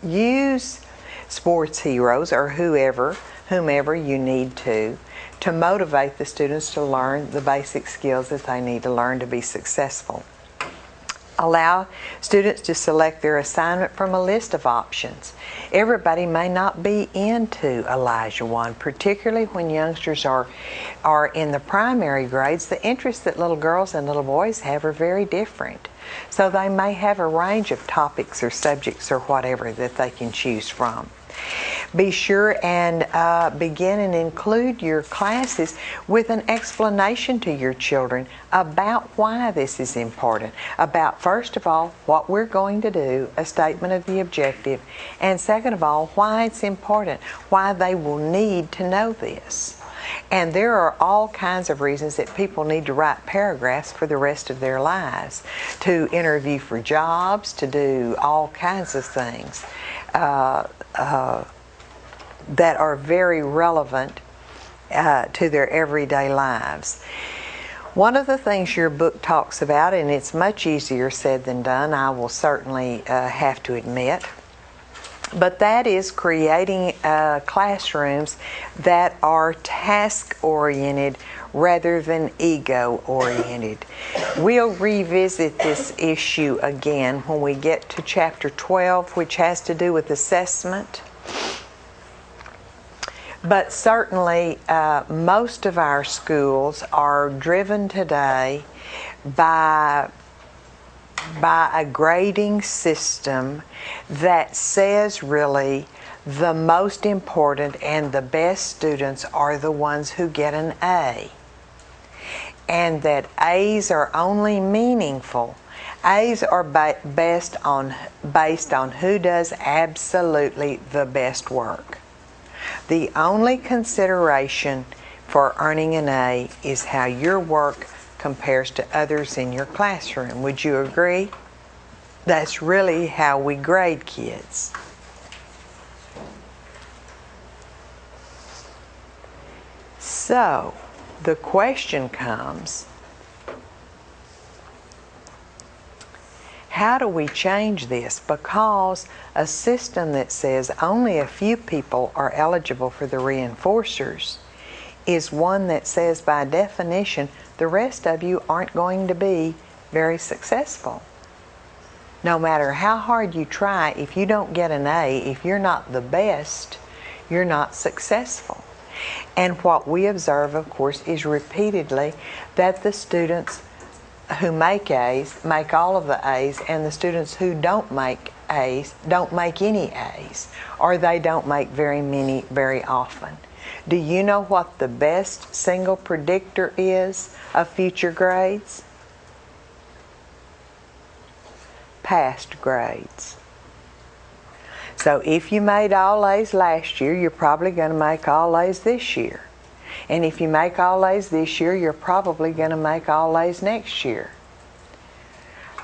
use sports heroes or whomever you need to motivate the students to learn the basic skills that they need to learn to be successful. Allow students to select their assignment from a list of options. Everybody may not be into Olajuwon, particularly when youngsters are in the primary grades. The interests that little girls and little boys have are very different. So they may have a range of topics or subjects or whatever that they can choose from. Be sure and begin and include your classes with an explanation to your children about why this is important. About, first of all, what we're going to do, a statement of the objective, and second of all, why it's important, why they will need to know this. And there are all kinds of reasons that people need to write paragraphs for the rest of their lives, to interview for jobs, to do all kinds of things that are very relevant to their everyday lives. One of the things your book talks about, and it's much easier said than done, I will certainly have to admit, but that is creating classrooms that are task-oriented rather than ego-oriented. We'll revisit this issue again when we get to Chapter 12, which has to do with assessment. But certainly most of our schools are driven today by a grading system that says really the most important and the best students are the ones who get an A. And that A's are only meaningful. A's are based on who does absolutely the best work. The only consideration for earning an A is how your work compares to others in your classroom. Would you agree? That's really how we grade kids. So, the question comes, how do we change this? Because a system that says only a few people are eligible for the reinforcers is one that says by definition the rest of you aren't going to be very successful. No matter how hard you try, if you don't get an A, if you're not the best, you're not successful. And what we observe, of course, is repeatedly that the students who make A's make all of the A's, and the students who don't make A's don't make any A's, or they don't make very many very often. Do you know what the best single predictor is of future grades? Past grades. So if you made all A's last year, you're probably going to make all A's this year. And if you make all A's this year, you're probably going to make all A's next year.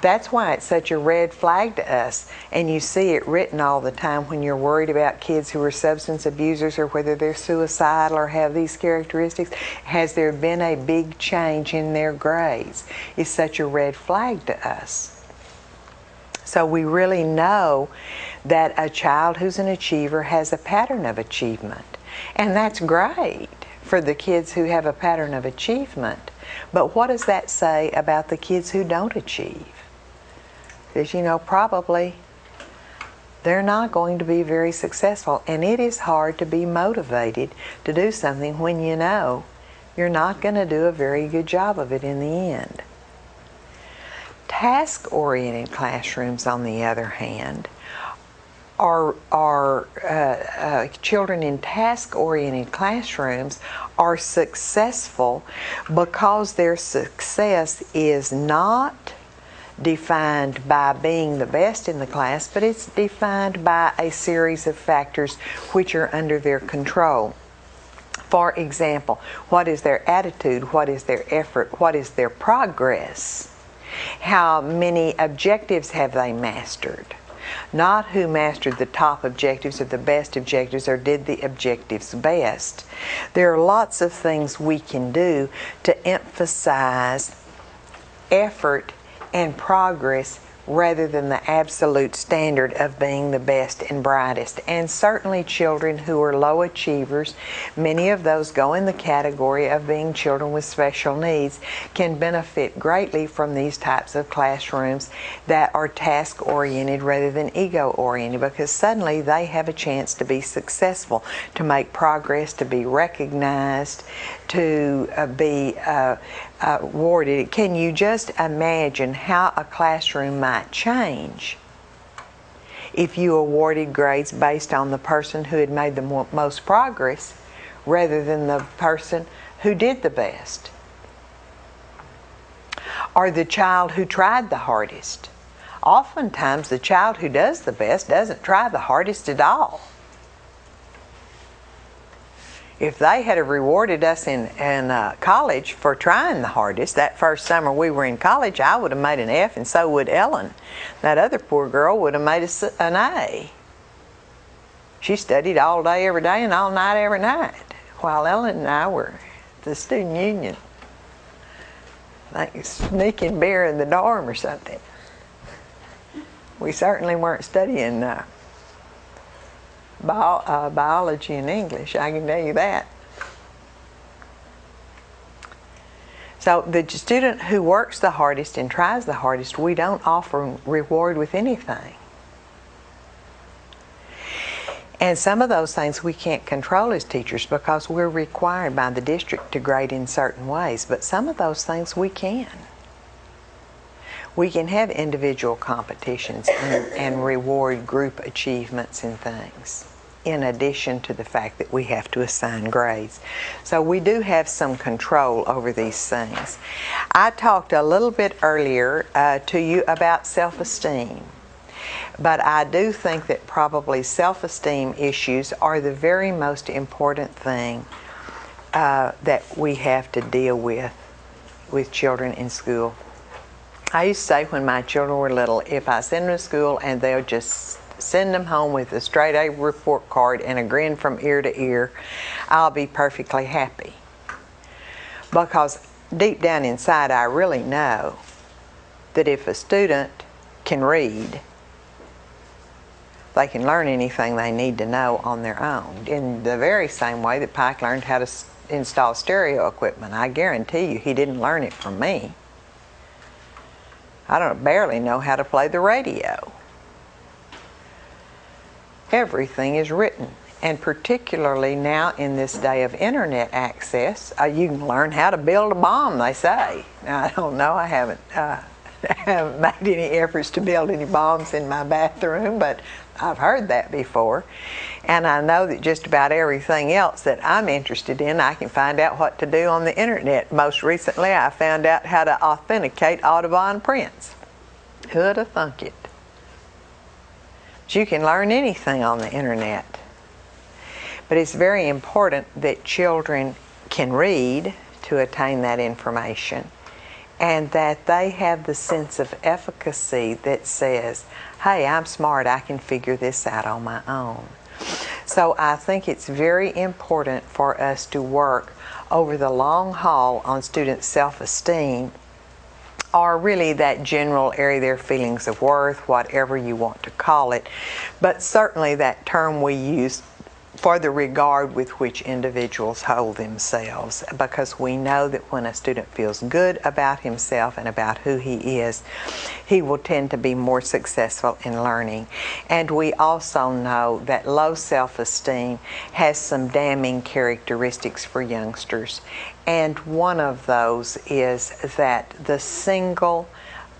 That's why it's such a red flag to us, and you see it written all the time when you're worried about kids who are substance abusers or whether they're suicidal or have these characteristics. Has there been a big change in their grades? It's such a red flag to us. So we really know that a child who's an achiever has a pattern of achievement, and that's great for the kids who have a pattern of achievement. But what does that say about the kids who don't achieve? Because, you know, probably they're not going to be very successful. And it is hard to be motivated to do something when you know you're not going to do a very good job of it in the end. Task-oriented classrooms, on the other hand, children in task-oriented classrooms are successful because their success is not defined by being the best in the class, but it's defined by a series of factors which are under their control. For example, what is their attitude? What is their effort? What is their progress? How many objectives have they mastered? Not who mastered the top objectives or the best objectives or did the objectives best. There are lots of things we can do to emphasize effort and progress rather than the absolute standard of being the best and brightest. And certainly children who are low achievers, many of those go in the category of being children with special needs, can benefit greatly from these types of classrooms that are task-oriented rather than ego-oriented, because suddenly they have a chance to be successful, to make progress, to be recognized, to be awarded. Can you just imagine how a classroom might change if you awarded grades based on the person who had made the most progress rather than the person who did the best? Or the child who tried the hardest. Oftentimes the child who does the best doesn't try the hardest at all. If they had rewarded us in college for trying the hardest, that first summer we were in college, I would have made an F and so would Ellen. That other poor girl would have made an A. She studied all day every day and all night every night, while Ellen and I were at the student union, like sneaking beer in the dorm or something. We certainly weren't studying biology and English, I can tell you that. So the student who works the hardest and tries the hardest, we don't offer reward with anything. And some of those things we can't control as teachers because we're required by the district to grade in certain ways, but some of those things we can. We can have individual competitions and reward group achievements and things, in addition to the fact that we have to assign grades. So we do have some control over these things. I talked a little bit earlier to you about self-esteem, but I do think that probably self-esteem issues are the very most important thing that we have to deal with children in school. I used to say when my children were little, if I send them to school and they'll just send them home with a straight A report card and a grin from ear to ear, I'll be perfectly happy. Because deep down inside, I really know that if a student can read, they can learn anything they need to know on their own. In the very same way that Pike learned how to install stereo equipment. I guarantee you he didn't learn it from me. I barely know how to play the radio. Everything is written, and particularly now in this day of internet access, you can learn how to build a bomb, they say. Now, I don't know, I haven't made any efforts to build any bombs in my bathroom, but I've heard that before. And I know that just about everything else that I'm interested in, I can find out what to do on the internet. Most recently, I found out how to authenticate Audubon prints. Who'd have thunk it? But you can learn anything on the internet. But it's very important that children can read to attain that information, and that they have the sense of efficacy that says, hey, I'm smart, I can figure this out on my own. So I think it's very important for us to work over the long haul on students' self-esteem, or really that general area, their feelings of worth, whatever you want to call it, but certainly that term we use for the regard with which individuals hold themselves, because we know that when a student feels good about himself and about who he is, he will tend to be more successful in learning. And we also know that low self-esteem has some damning characteristics for youngsters, and one of those is that the single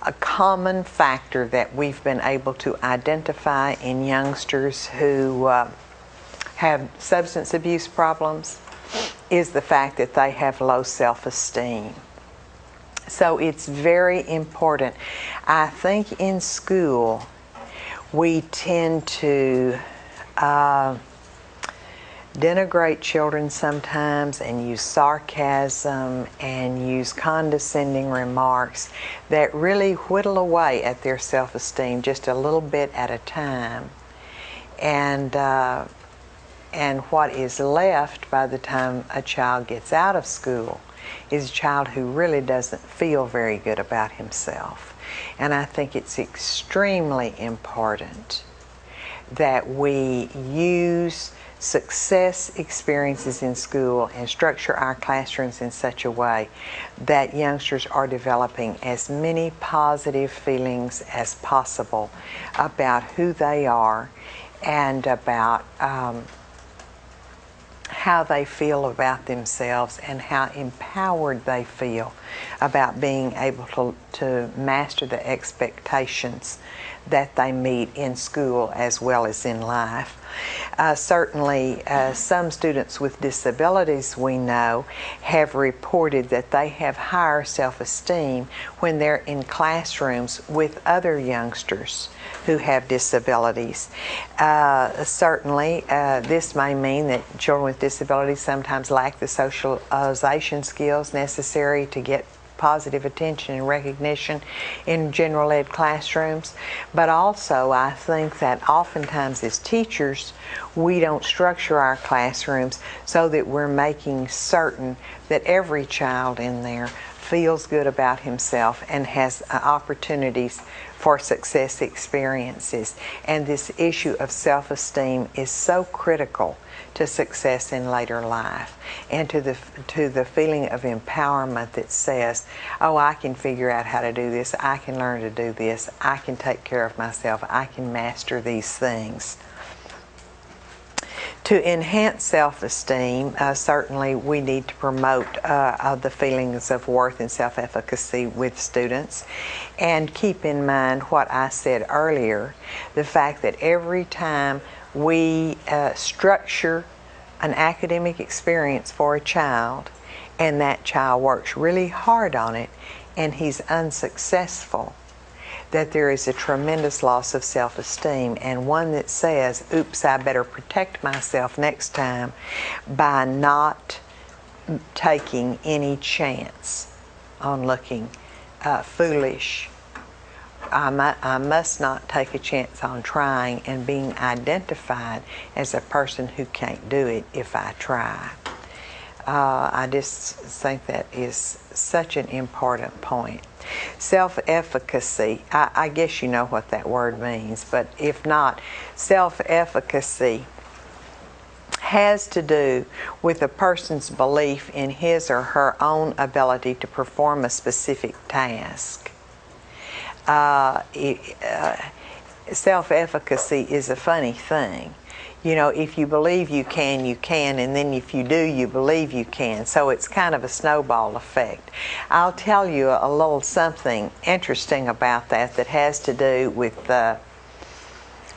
a common factor that we've been able to identify in youngsters who have substance abuse problems is the fact that they have low self-esteem. So it's very important. I think in school we tend to denigrate children sometimes and use sarcasm and use condescending remarks that really whittle away at their self-esteem just a little bit at a time. And what is left by the time a child gets out of school is a child who really doesn't feel very good about himself. And I think it's extremely important that we use success experiences in school and structure our classrooms in such a way that youngsters are developing as many positive feelings as possible about who they are and about how they feel about themselves and how empowered they feel about being able to master the expectations that they meet in school as well as in life. Certainly, some students with disabilities we know have reported that they have higher self-esteem when they're in classrooms with other youngsters who have disabilities. Certainly, this may mean that children with disabilities sometimes lack the socialization skills necessary to get positive attention and recognition in general ed classrooms, but also I think that oftentimes as teachers we don't structure our classrooms so that we're making certain that every child in there feels good about himself and has opportunities for success experiences. And this issue of self-esteem is so critical to success in later life and to the feeling of empowerment that says, oh, I can figure out how to do this, I can learn to do this, I can take care of myself, I can master these things. To enhance self-esteem, certainly we need to promote the feelings of worth and self-efficacy with students. And keep in mind what I said earlier, the fact that every time we structure an academic experience for a child and that child works really hard on it and he's unsuccessful, that there is a tremendous loss of self-esteem, and one that says, oops, I better protect myself next time by not taking any chance on looking foolish. I must not take a chance on trying and being identified as a person who can't do it if I try. I just think that is such an important point. Self-efficacy, I guess you know what that word means, but if not, self-efficacy has to do with a person's belief in his or her own ability to perform a specific task. Self-efficacy is a funny thing. You know, if you believe you can, and then if you do, you believe you can. So it's kind of a snowball effect. I'll tell you a little something interesting about that has to do with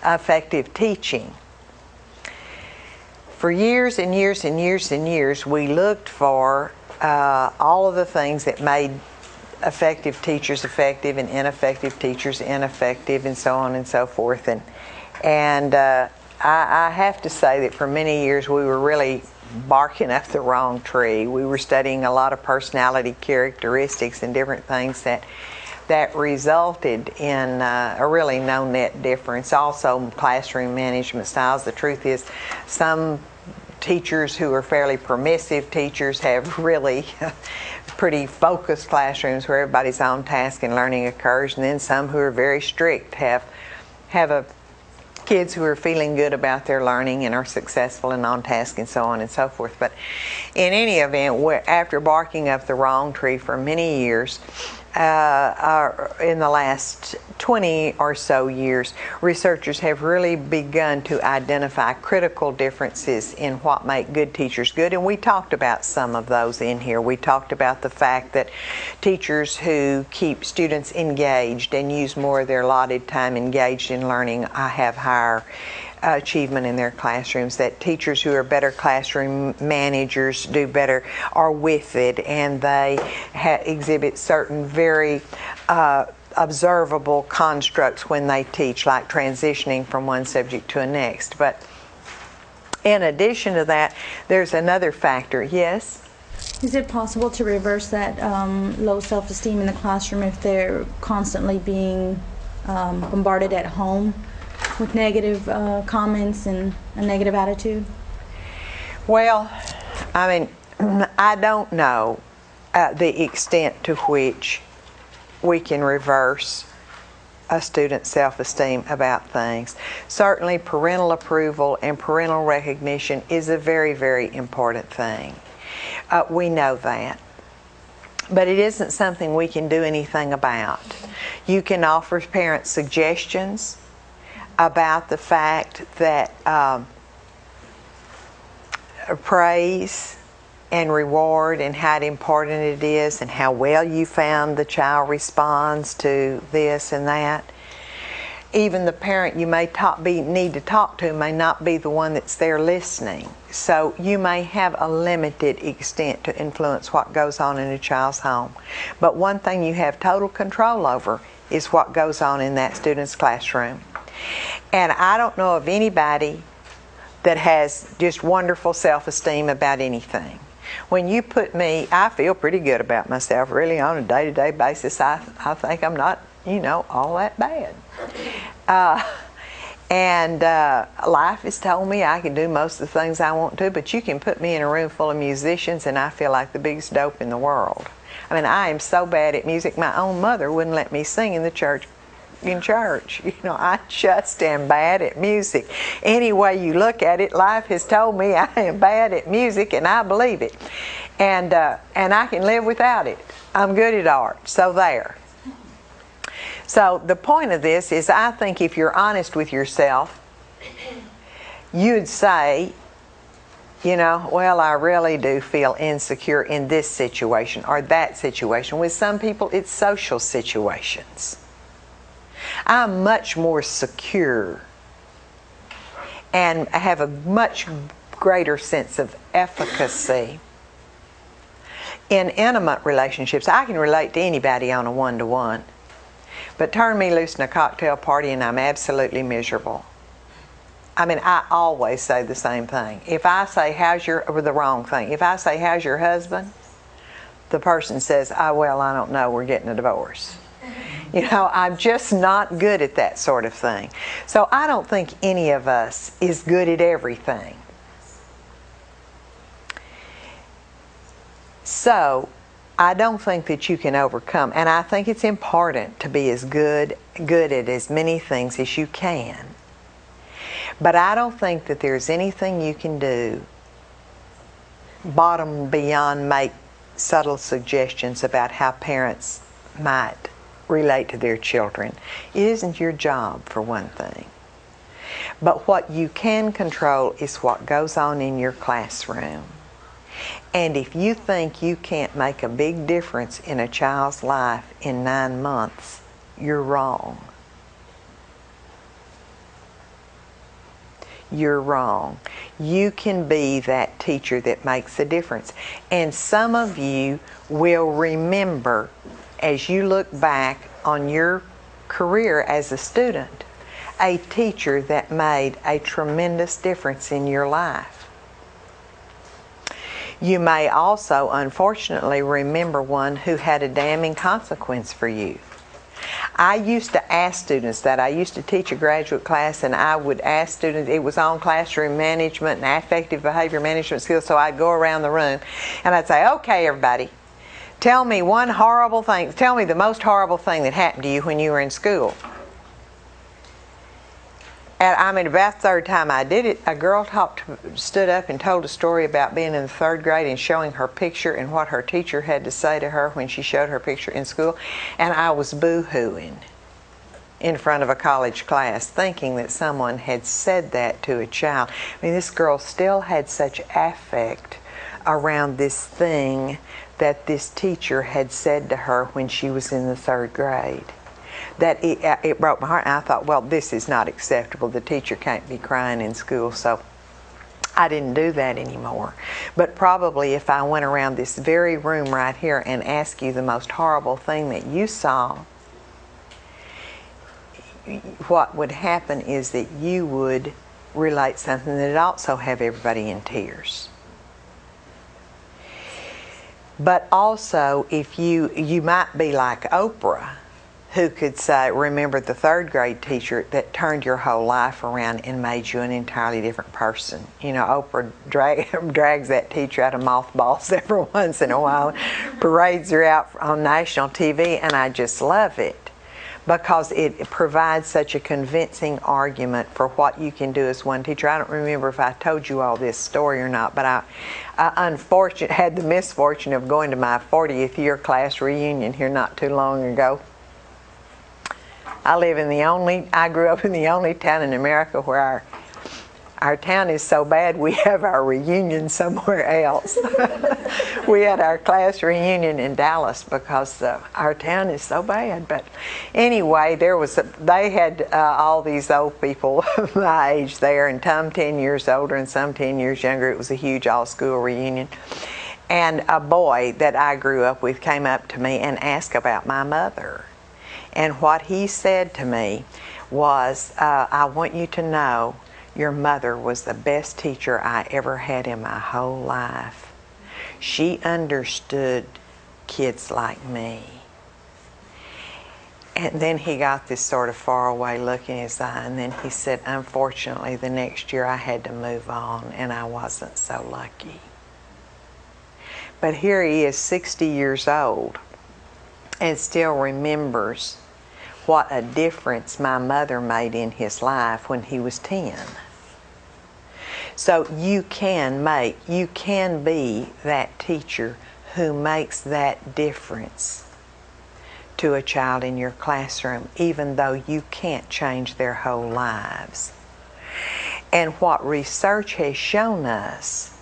effective teaching. For years and years and years and years, we looked for all of the things that made effective teachers effective and ineffective teachers ineffective, and so on and so forth. And I have to say that for many years we were really barking up the wrong tree. We were studying a lot of personality characteristics and different things that resulted in a really no net difference. Also, classroom management styles. The truth is, some teachers who are fairly permissive teachers have really pretty focused classrooms where everybody's on task and learning occurs, and then some who are very strict have kids who are feeling good about their learning and are successful and on task and so on and so forth. But in any event, after barking up the wrong tree for many years, in the last 20 or so years, researchers have really begun to identify critical differences in what make good teachers good, and we talked about some of those in here. We talked about the fact that teachers who keep students engaged and use more of their allotted time engaged in learning have higher achievement in their classrooms, that teachers who are better classroom managers do better, are with it, and they exhibit certain very observable constructs when they teach, like transitioning from one subject to a next. But in addition to that, there's another factor. Yes? Is it possible to reverse that low self-esteem in the classroom if they're constantly being bombarded at home with negative comments and a negative attitude? Well, I mean, I don't know the extent to which we can reverse a student's self-esteem about things. Certainly, parental approval and parental recognition is a very, very important thing. We know that. But it isn't something we can do anything about. You can offer parents suggestions about the fact that praise and reward and how important it is and how well you found the child responds to this and that. Even the parent you may need to talk to may not be the one that's there listening. So you may have a limited extent to influence what goes on in a child's home. But one thing you have total control over is what goes on in that student's classroom. And I don't know of anybody that has just wonderful self-esteem about anything. When you put me, I feel pretty good about myself really on a day-to-day basis. I think I'm not, all that bad. Life has told me I can do most of the things I want to, but you can put me in a room full of musicians and I feel like the biggest dope in the world. I mean, I am so bad at music, my own mother wouldn't let me sing in church. I just am bad at music. Any way you look at it, life has told me I am bad at music, and I believe it. And I can live without it. I'm good at art, so there. So the point of this is, I think if you're honest with yourself, you'd say you know, well, I really do feel insecure in this situation or that situation. With some people, it's social situations. I'm much more secure and have a much greater sense of efficacy in intimate relationships. I can relate to anybody on a one-to-one, but turn me loose in a cocktail party and I'm absolutely miserable. I mean, I always say the same thing. If I say, or the wrong thing. If I say, how's your husband? The person says, oh, well, I don't know, we're getting a divorce. You know, I'm just not good at that sort of thing. So I don't think any of us is good at everything. So I don't think that you can overcome, and I think it's important to be as good at as many things as you can. But I don't think that there's anything you can do beyond make subtle suggestions about how parents might relate to their children. It isn't your job, for one thing. But what you can control is what goes on in your classroom. And if you think you can't make a big difference in a child's life in 9 months, you're wrong. You're wrong. You can be that teacher that makes a difference. And some of you will remember, as you look back on your career as a student, a teacher that made a tremendous difference in your life. You may also, unfortunately, remember one who had a damning consequence for you. I used to ask students that. I used to teach a graduate class, and I would ask students, it was on classroom management and affective behavior management skills, so I'd go around the room and I'd say, okay, everybody, tell me one horrible thing, tell me the most horrible thing that happened to you when you were in school. And I mean, about the third time I did it, a girl stood up and told a story about being in the 3rd grade and showing her picture and what her teacher had to say to her when she showed her picture in school. And I was boo-hooing in front of a college class, thinking that someone had said that to a child. I mean, this girl still had such affect around this thing that this teacher had said to her when she was in the 3rd grade. That it broke my heart, and I thought, well, this is not acceptable. The teacher can't be crying in school, so I didn't do that anymore. But probably if I went around this very room right here and asked you the most horrible thing that you saw, what would happen is that you would relate something that would also have everybody in tears. But also, if you might be like Oprah, who could say, remember the 3rd grade teacher that turned your whole life around and made you an entirely different person. You know, Oprah drags that teacher out of mothballs every once in a while, parades her out on national TV, and I just love it because it provides such a convincing argument for what you can do as one teacher. I don't remember if I told you all this story or not, but I had the misfortune of going to my 40th year class reunion here not too long ago. I grew up in the only town in America where our town is so bad we have our reunion somewhere else. We had our class reunion in Dallas because our town is so bad. But anyway, they had all these old people my age there, and some 10 years older and some 10 years younger. It was a huge all-school reunion. And a boy that I grew up with came up to me and asked about my mother. And what he said to me was, I want you to know your mother was the best teacher I ever had in my whole life. She understood kids like me. And then he got this sort of faraway look in his eye, and then he said, unfortunately, the next year I had to move on, and I wasn't so lucky. But here he is, 60 years old, and still remembers what a difference my mother made in his life when he was 10. So you can be that teacher who makes that difference to a child in your classroom, even though you can't change their whole lives. And what research has shown us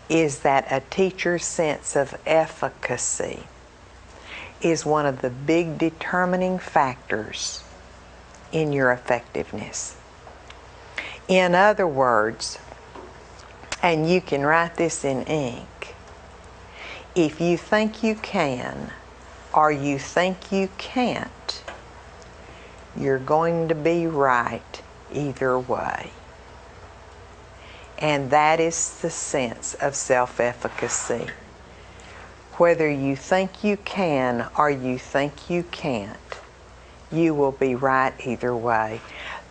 is that a teacher's sense of efficacy is one of the big determining factors in your effectiveness. In other words, and you can write this in ink, if you think you can or you think you can't, you're going to be right either way. And that is the sense of self-efficacy. Whether you think you can or you think you can't, you will be right either way.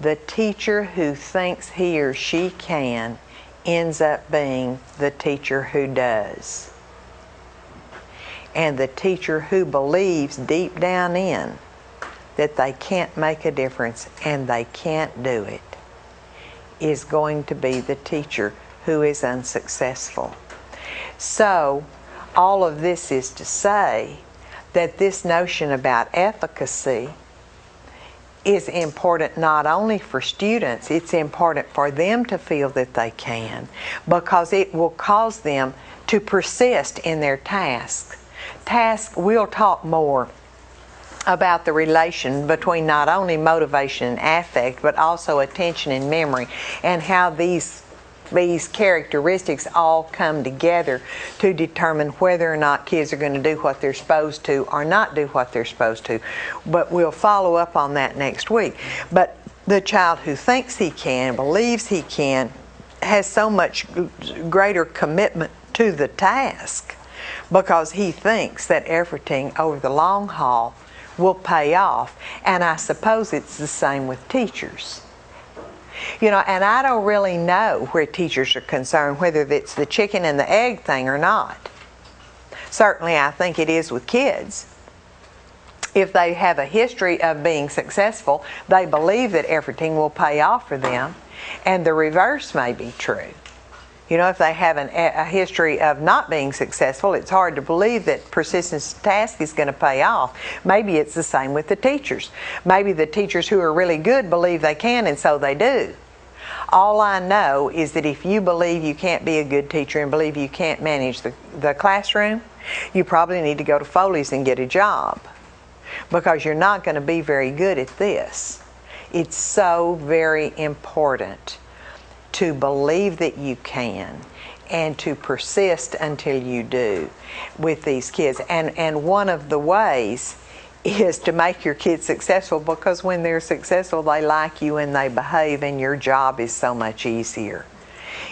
The teacher who thinks he or she can ends up being the teacher who does. And the teacher who believes deep down in that they can't make a difference and they can't do it is going to be the teacher who is unsuccessful. So, all of this is to say that this notion about efficacy is important not only for students, it's important for them to feel that they can, because it will cause them to persist in their tasks. We'll talk more about the relation between not only motivation and affect, but also attention and memory, and how these characteristics all come together to determine whether or not kids are going to do what they're supposed to or not do what they're supposed to. But we'll follow up on that next week. But the child who thinks he can, believes he can, has so much greater commitment to the task because he thinks that everything over the long haul will pay off. And I suppose it's the same with teachers. You know, and I don't really know where teachers are concerned, whether it's the chicken and the egg thing or not. Certainly I think it is with kids. If they have a history of being successful, they believe that everything will pay off for them, and the reverse may be true. You know, if they have a history of not being successful, it's hard to believe that persistence in task is going to pay off. Maybe it's the same with the teachers. Maybe the teachers who are really good believe they can, and so they do. All I know is that if you believe you can't be a good teacher and believe you can't manage the classroom, you probably need to go to Foley's and get a job, because you're not going to be very good at this. It's so very important to believe that you can and to persist until you do with these kids. And one of the ways is to make your kids successful, because when they're successful, they like you and they behave, and your job is so much easier.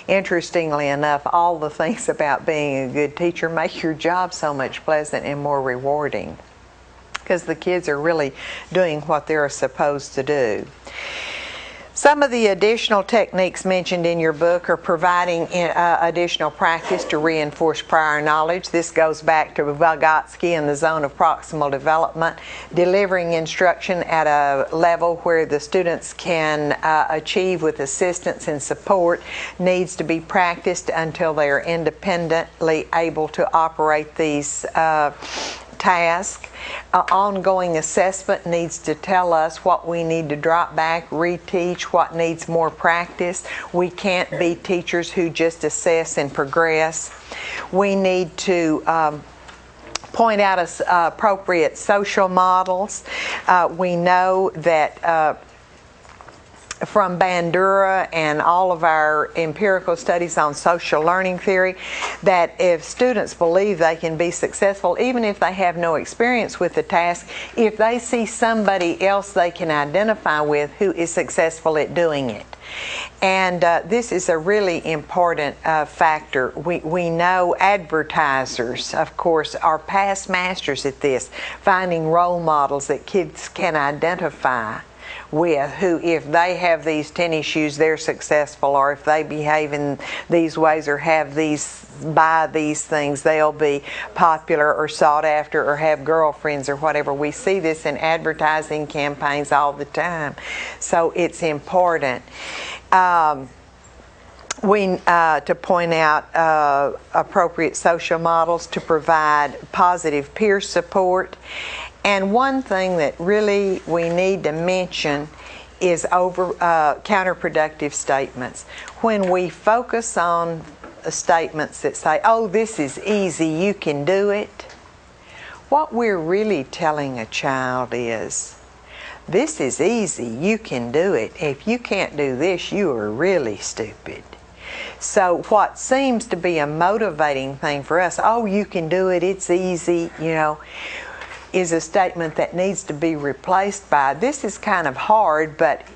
Interestingly enough, all the things about being a good teacher make your job so much pleasant and more rewarding, because the kids are really doing what they're supposed to do. Some of the additional techniques mentioned in your book are providing additional practice to reinforce prior knowledge. This goes back to Vygotsky and the zone of proximal development. Delivering instruction at a level where the students can achieve with assistance and support needs to be practiced until they are independently able to operate these tasks. Ongoing assessment needs to tell us what we need to drop back, reteach, what needs more practice. We can't be teachers who just assess and progress. We need to point out appropriate social models. We know that from Bandura and all of our empirical studies on social learning theory, that if students believe they can be successful, even if they have no experience with the task, if they see somebody else they can identify with who is successful at doing it. And this is a really important factor. We know advertisers, of course, are past masters at this, finding role models that kids can identify with, who, if they have these tennis shoes, they're successful, or if they behave in these ways or buy these things, they'll be popular or sought after or have girlfriends or whatever. We see this in advertising campaigns all the time. So it's important to point out appropriate social models, to provide positive peer support. And one thing that really we need to mention is counterproductive statements. When we focus on statements that say, oh, this is easy, you can do it. What we're really telling a child is, this is easy, you can do it. If you can't do this, you are really stupid. So what seems to be a motivating thing for us, oh, you can do it, it's easy, is a statement that needs to be replaced by, this is kind of hard, but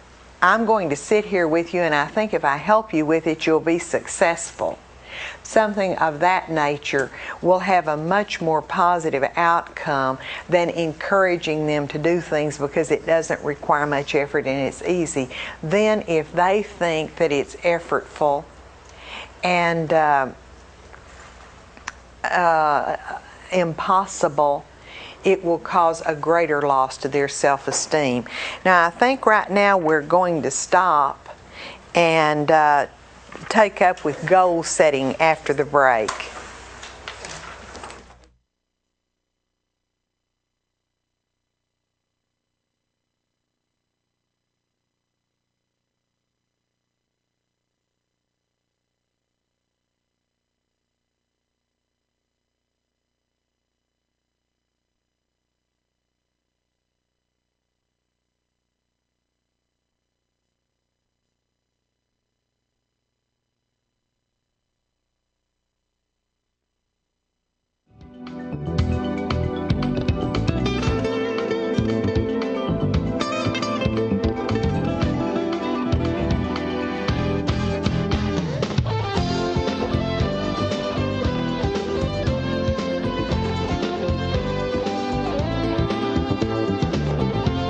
I'm going to sit here with you, and I think if I help you with it, you'll be successful. Something of that nature will have a much more positive outcome than encouraging them to do things because it doesn't require much effort and it's easy. Then if they think that it's effortful and impossible, it will cause a greater loss to their self-esteem. Now, I think right now we're going to stop and take up with goal setting after the break.